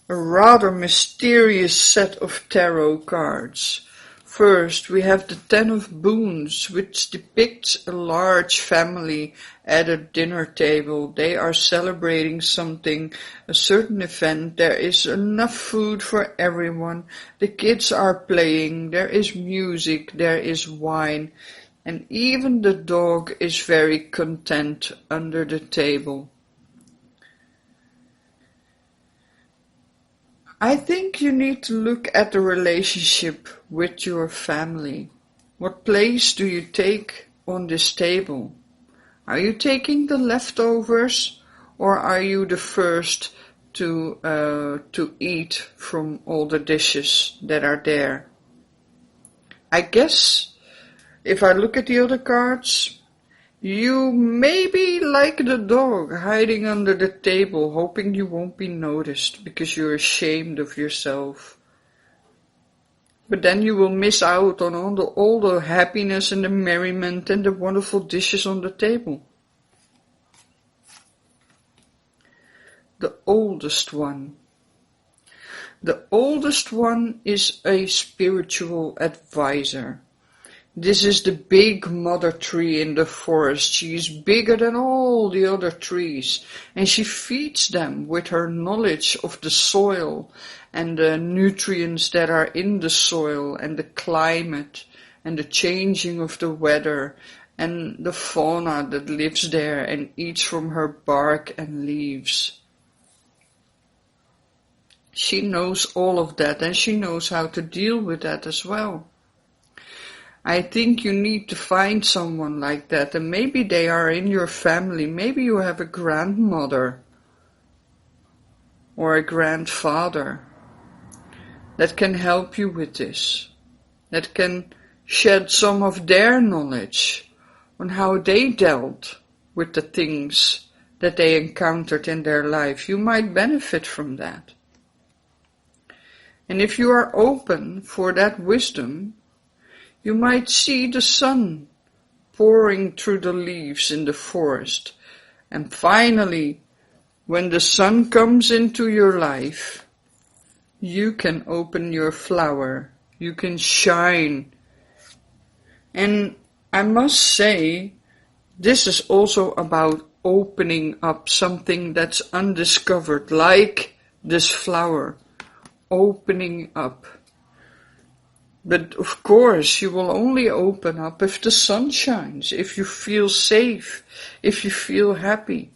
a rather mysterious set of tarot cards. First, we have the 10 of Boons, which depicts a large family at a dinner table. They are celebrating something, a certain event. There is enough food for everyone. The kids are playing. There is music. There is wine. And even the dog is very content under the table. I think you need to look at the relationship with your family. What place do you take on this table? Are you taking the leftovers, or are you the first to eat from all the dishes that are there? I guess if I look at the other cards, You may be like the dog hiding under the table, hoping you won't be noticed because you're ashamed of yourself. But then you will miss out on all the happiness and the merriment and the wonderful dishes on the table. The oldest one. The oldest one is a spiritual advisor. This is the big mother tree in the forest. She is bigger than all the other trees, and she feeds them with her knowledge of the soil and the nutrients that are in the soil and the climate and the changing of the weather and the fauna that lives there and eats from her bark and leaves. She knows all of that, and she knows how to deal with that as well. I think you need to find someone like that, and maybe they are in your family. Maybe you have a grandmother or a grandfather that can help you with this, that can shed some of their knowledge on how they dealt with the things that they encountered in their life. You might benefit from that. And if you are open for that wisdom, you might see the sun pouring through the leaves in the forest. And finally, when the sun comes into your life, you can open your flower. You can shine. And I must say, this is also about opening up something that's undiscovered, like this flower. Opening up. But of course, you will only open up if the sun shines, if you feel safe, if you feel happy.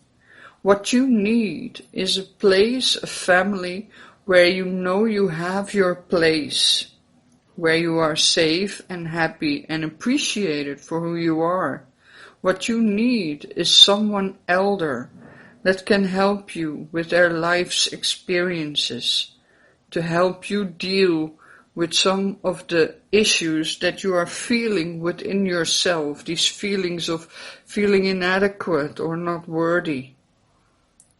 What you need is a place, a family, where you know you have your place, where you are safe and happy and appreciated for who you are. What you need is someone elder that can help you with their life's experiences, to help you deal with some of the issues that you are feeling within yourself, these feelings of feeling inadequate or not worthy.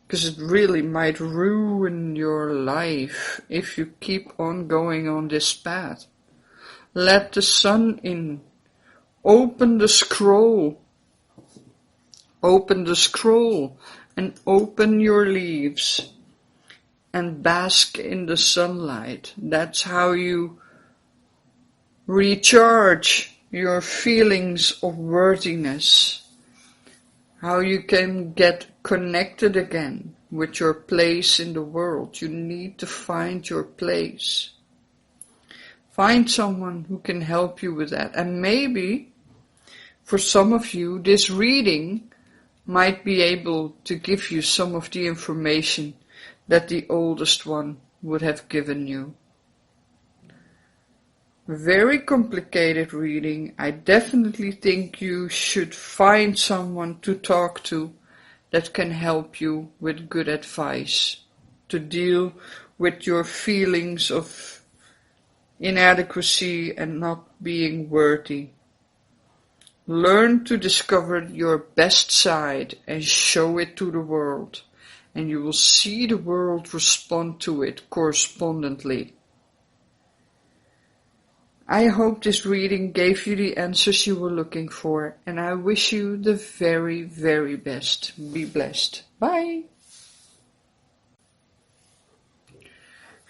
Because it really might ruin your life if you keep on going on this path. Let the sun in. Open the scroll. Open the scroll and open your leaves. And bask in the sunlight. That's how you recharge your feelings of worthiness. How you can get connected again with your place in the world. You need to find your place. Find someone who can help you with that. And maybe, for some of you, this reading might be able to give you some of the information that the oldest one would have given you. Very complicated reading. I definitely think you should find someone to talk to that can help you with good advice, to deal with your feelings of inadequacy and not being worthy. Learn to discover your best side and show it to the world. And you will see the world respond to it correspondently. I hope this reading gave you the answers you were looking for, and I wish you the very, very best. Be blessed. Bye.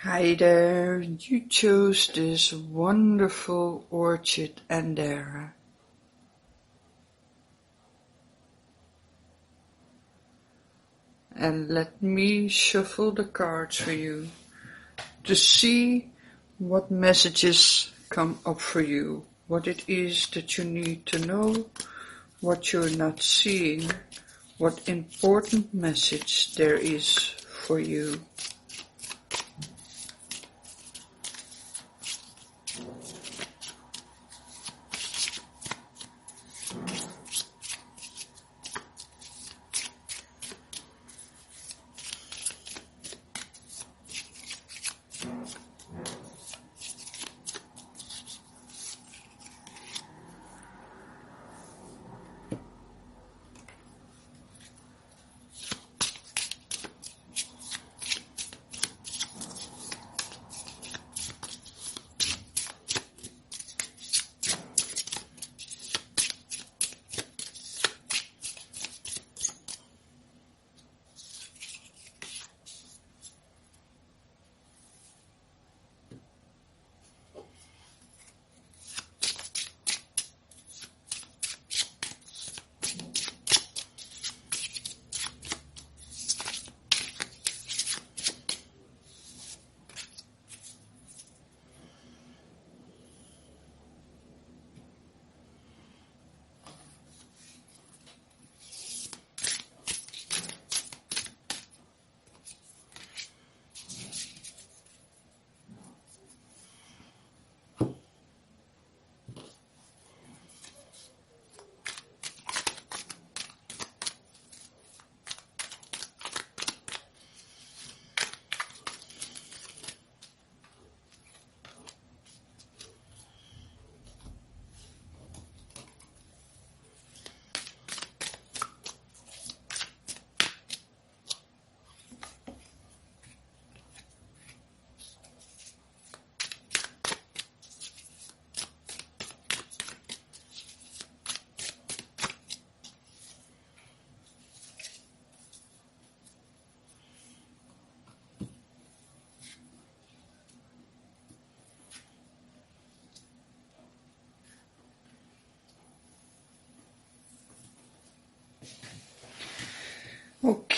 Hi there, you chose this wonderful Orchid andara. And let me shuffle the cards for you to see what messages come up for you, what it is that you need to know, what you're not seeing, what important message there is for you.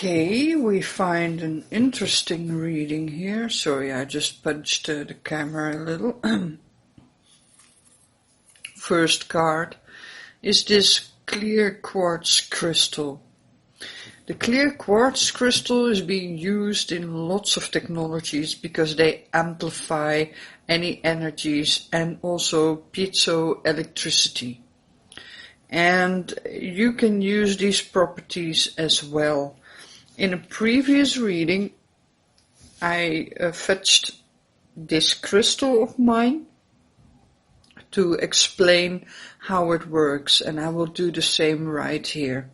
Okay, we find an interesting reading here. Sorry, I just punched the camera a little. First card is this clear quartz crystal. The clear quartz crystal is being used in lots of technologies because they amplify any energies and also piezoelectricity. And you can use these properties as well. In a previous reading, I fetched this crystal of mine to explain how it works, and I will do the same right here.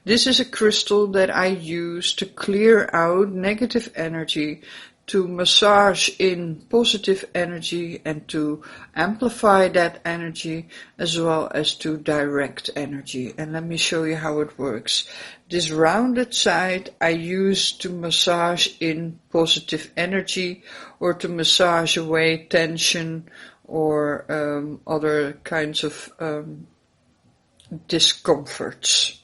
This is a crystal that I use to clear out negative energy, to massage in positive energy, and to amplify that energy, as well as to direct energy. And let me show you how it works. This rounded side I use to massage in positive energy, or to massage away tension or other kinds of discomforts.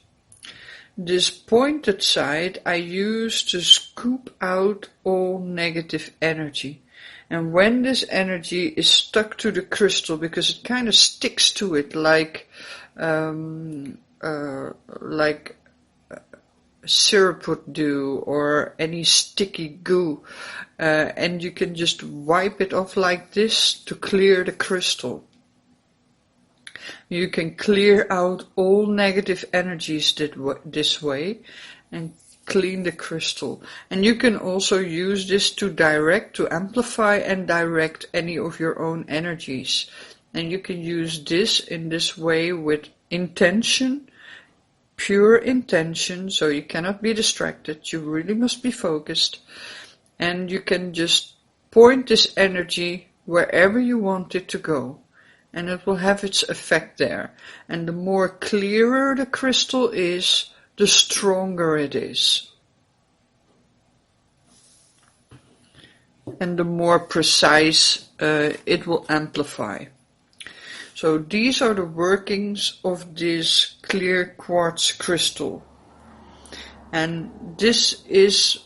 This pointed side I use to scoop out all negative energy. And when this energy is stuck to the crystal, because it kind of sticks to it like syrup would do, or any sticky goo, and you can just wipe it off like this to clear the crystal. You can clear out all negative energies this way and clean the crystal. And you can also use this to amplify and direct any of your own energies. And you can use this in this way with intention, pure intention, so you cannot be distracted. You really must be focused. And you can just point this energy wherever you want it to go. And it will have its effect there. And the more clearer the crystal is, the stronger it is. And the more precise it will amplify. So these are the workings of this clear quartz crystal. And this is,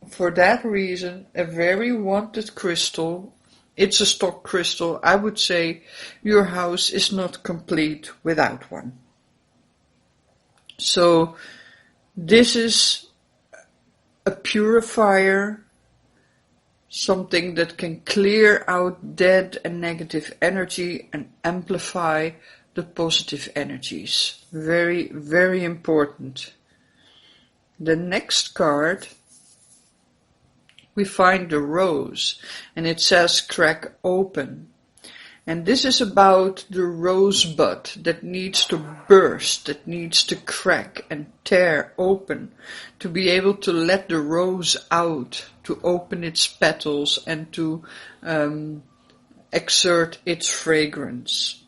for that reason, a very wanted crystal. It's a stock crystal. I would say your house is not complete without one. So this is a purifier, something that can clear out dead and negative energy and amplify the positive energies. Very, very important. The next card, we find the rose, and it says crack open. And this is about the rosebud that needs to burst, that needs to crack and tear open, to be able to let the rose out, to open its petals and to exert its fragrance.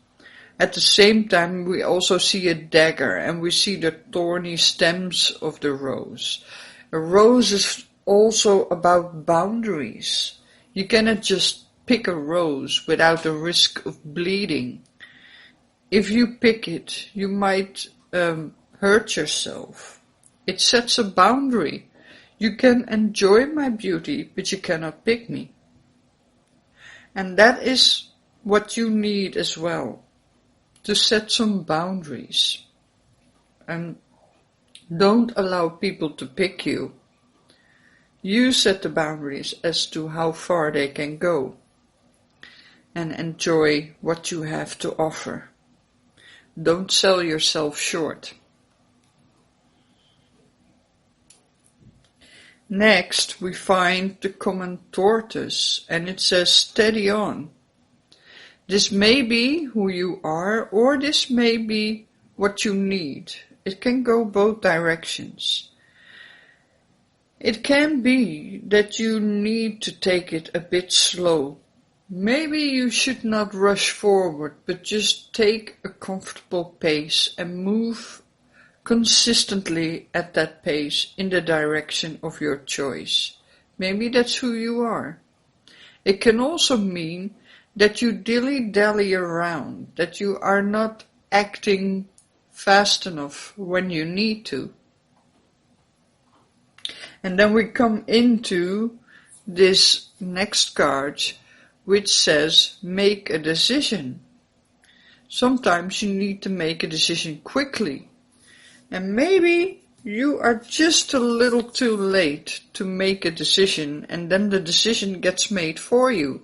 At the same time, we also see a dagger, and we see the thorny stems of the rose. A rose is also about boundaries. You cannot just pick a rose without the risk of bleeding. If you pick it, you might hurt yourself. It sets a boundary. You can enjoy my beauty, but you cannot pick me. And that is what you need as well, to set some boundaries. And don't allow people to pick you. You set the boundaries as to how far they can go, and enjoy what you have to offer. Don't sell yourself short. Next, we find the common tortoise, and it says steady on. This may be who you are, or this may be what you need. It can go both directions. It can be that you need to take it a bit slow. Maybe you should not rush forward, but just take a comfortable pace and move consistently at that pace in the direction of your choice. Maybe that's who you are. It can also mean that you dilly-dally around, that you are not acting fast enough when you need to. And then we come into this next card, which says make a decision. Sometimes you need to make a decision quickly. And maybe you are just a little too late to make a decision, and then the decision gets made for you.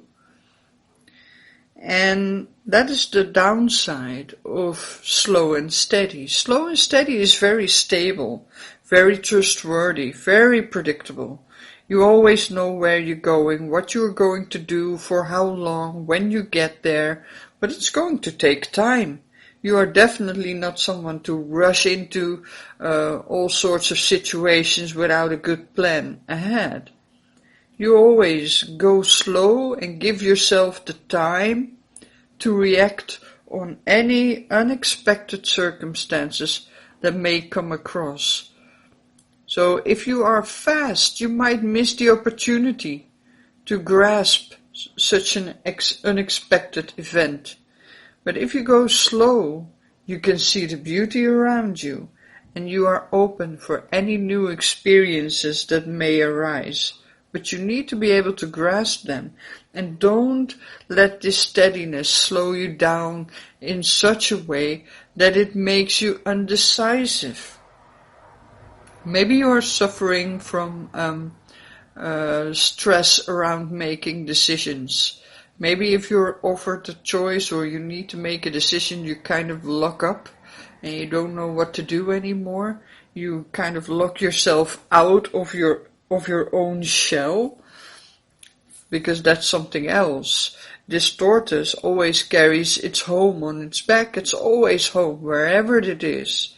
And that is the downside of slow and steady. Slow and steady is very stable, very trustworthy, very predictable. You always know where you're going, what you're going to do, for how long, when you get there, but it's going to take time. You are definitely not someone to rush into all sorts of situations without a good plan ahead. You always go slow and give yourself the time to react on any unexpected circumstances that may come across. So if you are fast, you might miss the opportunity to grasp such an unexpected event. But if you go slow, you can see the beauty around you, and you are open for any new experiences that may arise. But you need to be able to grasp them, and don't let this steadiness slow you down in such a way that it makes you undecisive. Maybe you are suffering from stress around making decisions. Maybe if you're offered a choice or you need to make a decision, you kind of lock up and you don't know what to do anymore. You kind of lock yourself out of your own shell, because that's something else. This tortoise always carries its home on its back. It's always home, wherever it is.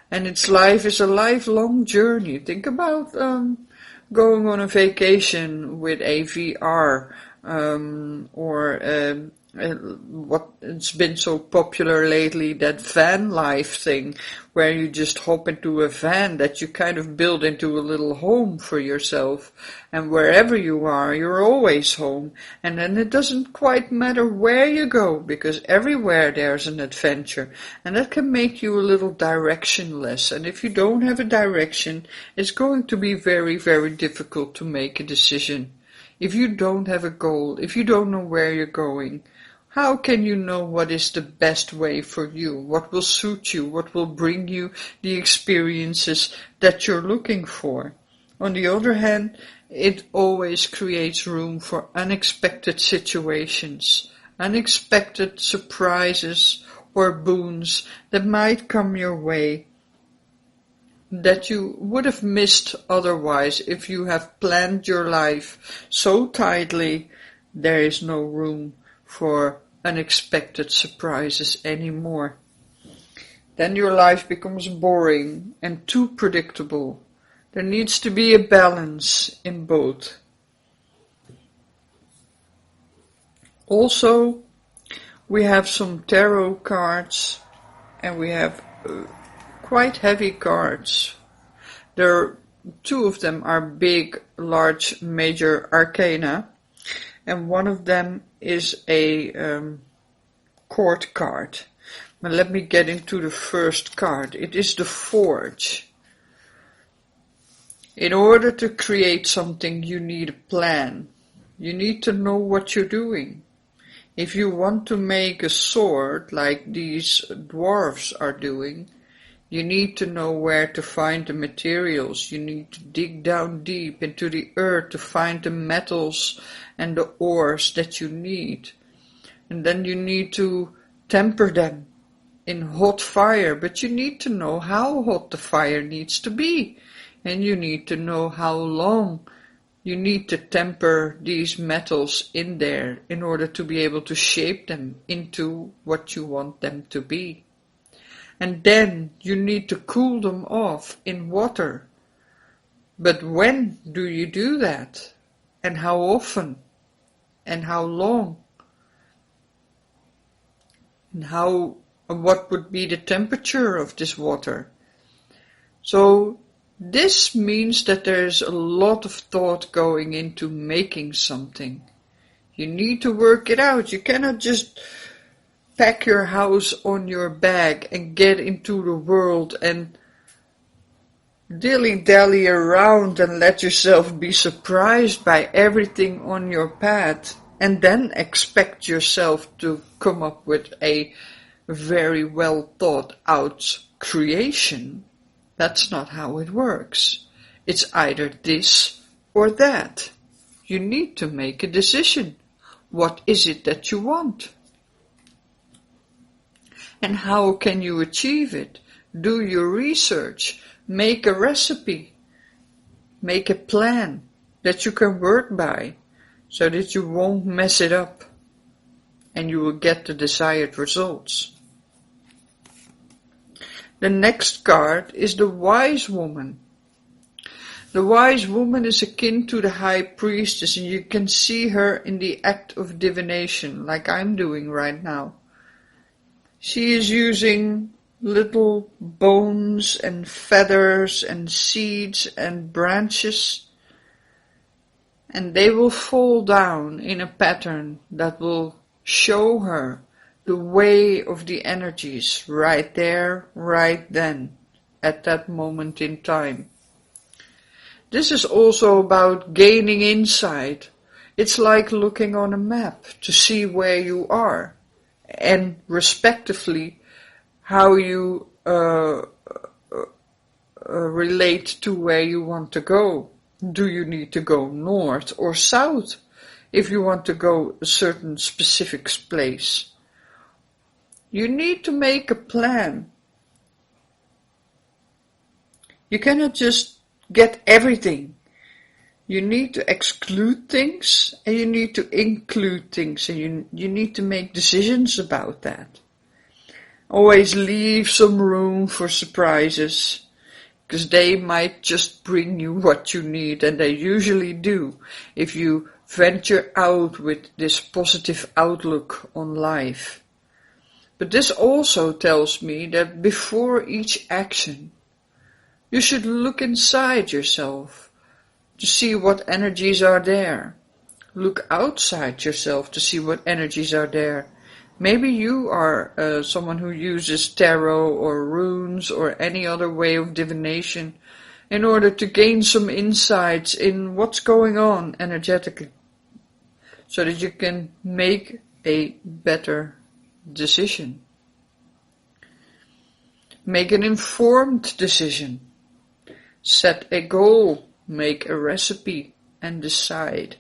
And its life is a lifelong journey. Think about going on a vacation with a VR, or what it's been so popular lately, that van life thing, where you just hop into a van that you kind of build into a little home for yourself, and wherever you are, you're always home, and then it doesn't quite matter where you go, because everywhere there's an adventure, and that can make you a little directionless, and if you don't have a direction, it's going to be very, very difficult to make a decision. If you don't have a goal, if you don't know where you're going, how can you know what is the best way for you, what will suit you, what will bring you the experiences that you're looking for? On the other hand, it always creates room for unexpected situations, unexpected surprises or boons that might come your way, that you would have missed otherwise if you have planned your life so tightly. There is no room for unexpected surprises anymore. Then your life becomes boring and too predictable. There needs to be a balance in both. Also, we have some tarot cards, and we have quite heavy cards. Two of them are big, large, major arcana, and one of them is a court card. Now let me get into the first card. It is the Forge. In order to create something, you need a plan. You need to know what you're doing. If you want to make a sword like these dwarfs are doing, you need to know where to find the materials. You need to dig down deep into the earth to find the metals and the ores that you need. And then you need to temper them in hot fire, but you need to know how hot the fire needs to be. And you need to know how long you need to temper these metals in there in order to be able to shape them into what you want them to be. And then you need to cool them off in water. But when do you do that? And how often? And how long? And what would be the temperature of this water? So this means that there's a lot of thought going into making something. You need to work it out. You cannot just pack your house on your back and get into the world and dilly-dally around and let yourself be surprised by everything on your path, and then expect yourself to come up with a very well thought out creation. That's not how it works. It's either this or that. You need to make a decision. What is it that you want? And how can you achieve it? Do your research. Make a recipe. Make a plan that you can work by so that you won't mess it up and you will get the desired results. The next card is the wise woman. The wise woman is akin to the high priestess, and you can see her in the act of divination like I'm doing right now. She is using little bones and feathers and seeds and branches, and they will fall down in a pattern that will show her the way of the energies right there, right then, at that moment in time. This is also about gaining insight. It's like looking on a map to see where you are, and respectively how you relate to where you want to go. Do you need to go north or south if you want to go a certain specific place? You need to make a plan. You cannot just get everything. You need to exclude things and you need to include things, and you need to make decisions about that. Always leave some room for surprises, because they might just bring you what you need, and they usually do if you venture out with this positive outlook on life. But this also tells me that before each action, you should look inside yourself to see what energies are there. Look outside yourself to see what energies are there. Maybe you are someone who uses tarot or runes or any other way of divination in order to gain some insights in what's going on energetically, so that you can make a better decision. Make an informed decision. Set a goal, make a recipe, and decide.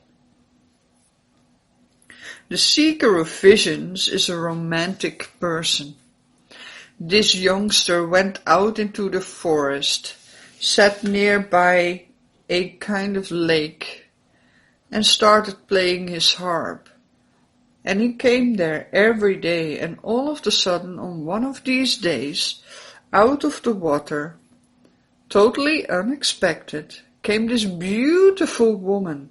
The seeker of visions is a romantic person. This youngster went out into the forest, sat nearby a kind of lake, and started playing his harp. And he came there every day, and all of a sudden, on one of these days, out of the water, totally unexpected, came this beautiful woman.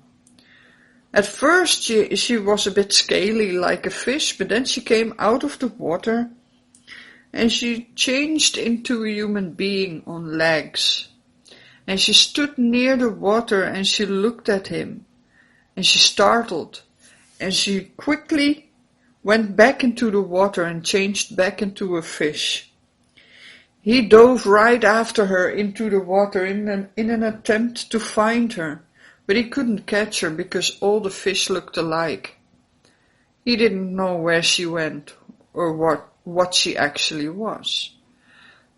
At first she was a bit scaly like a fish, but then she came out of the water and she changed into a human being on legs. And she stood near the water and she looked at him, and she startled, and she quickly went back into the water and changed back into a fish. He dove right after her into the water in an attempt to find her, but he couldn't catch her because all the fish looked alike. He didn't know where she went or what she actually was.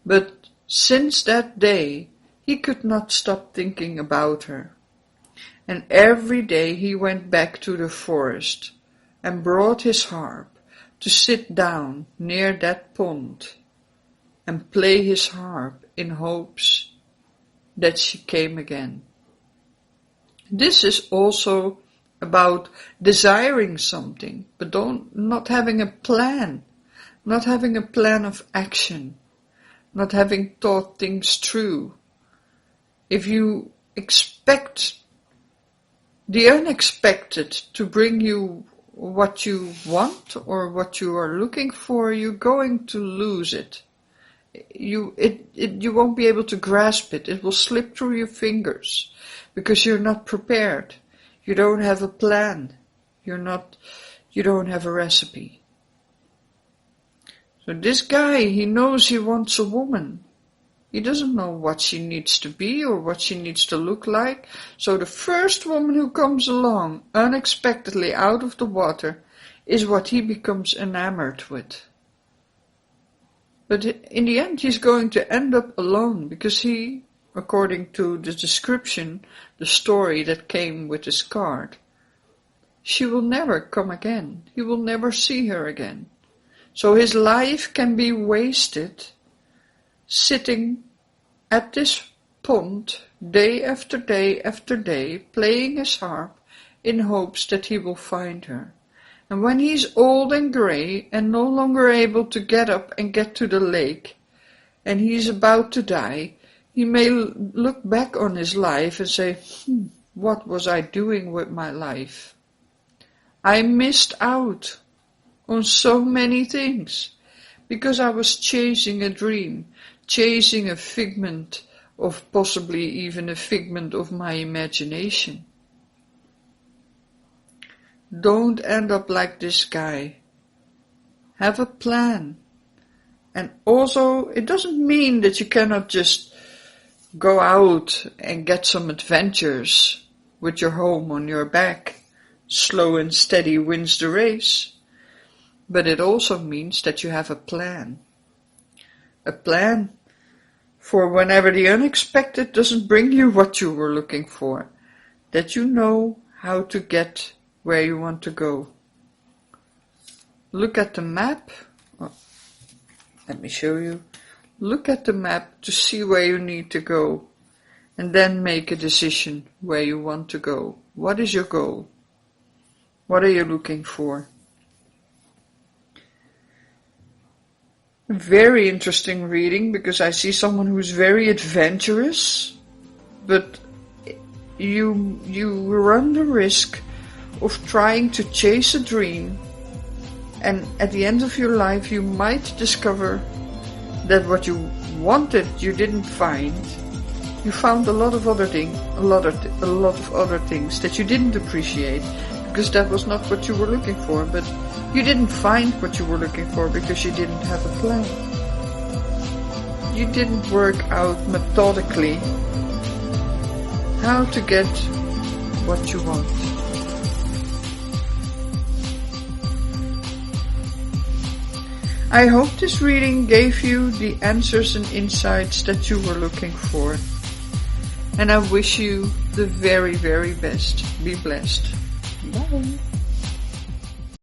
But since that day, he could not stop thinking about her. And every day he went back to the forest and brought his harp to sit down near that pond and play his harp in hopes that she came again. This is also about desiring something, but not having a plan, not having a plan of action, not having thought things through. If you expect the unexpected to bring you what you want or what you are looking for, you're going to lose it. You won't be able to grasp it. It will slip through your fingers because you're not prepared. You don't have a plan. You don't have a recipe. So this guy, he knows he wants a woman. He doesn't know what she needs to be or what she needs to look like. So the first woman who comes along unexpectedly out of the water is what he becomes enamored with. But in the end he's going to end up alone because he, according to the description, the story that came with his card, she will never come again. He will never see her again. So his life can be wasted sitting at this pond day after day after day, playing his harp in hopes that he will find her. And when he's old and grey and no longer able to get up and get to the lake, and he's about to die, he may look back on his life and say, what was I doing with my life? I missed out on so many things because I was chasing a dream, chasing a figment of possibly even a figment of my imagination. Don't end up like this guy. Have a plan. And also, it doesn't mean that you cannot just go out and get some adventures with your home on your back. Slow and steady wins the race. But it also means that you have a plan. A plan for whenever the unexpected doesn't bring you what you were looking for. That you know how to get where you want to go. Look at the map. Oh, let me show you. Look at the map to see where you need to go. And then make a decision where you want to go. What is your goal? What are you looking for? Very interesting reading because I see someone who's very adventurous, but you run the risk of trying to chase a dream, and at the end of your life you might discover that what you wanted you didn't find. You found a lot of other things that you didn't appreciate because that was not what you were looking for, but you didn't find what you were looking for because you didn't have a plan. You didn't work out methodically how to get what you want. I hope this reading gave you the answers and insights that you were looking for. And I wish you the very, very best. Be blessed. Bye.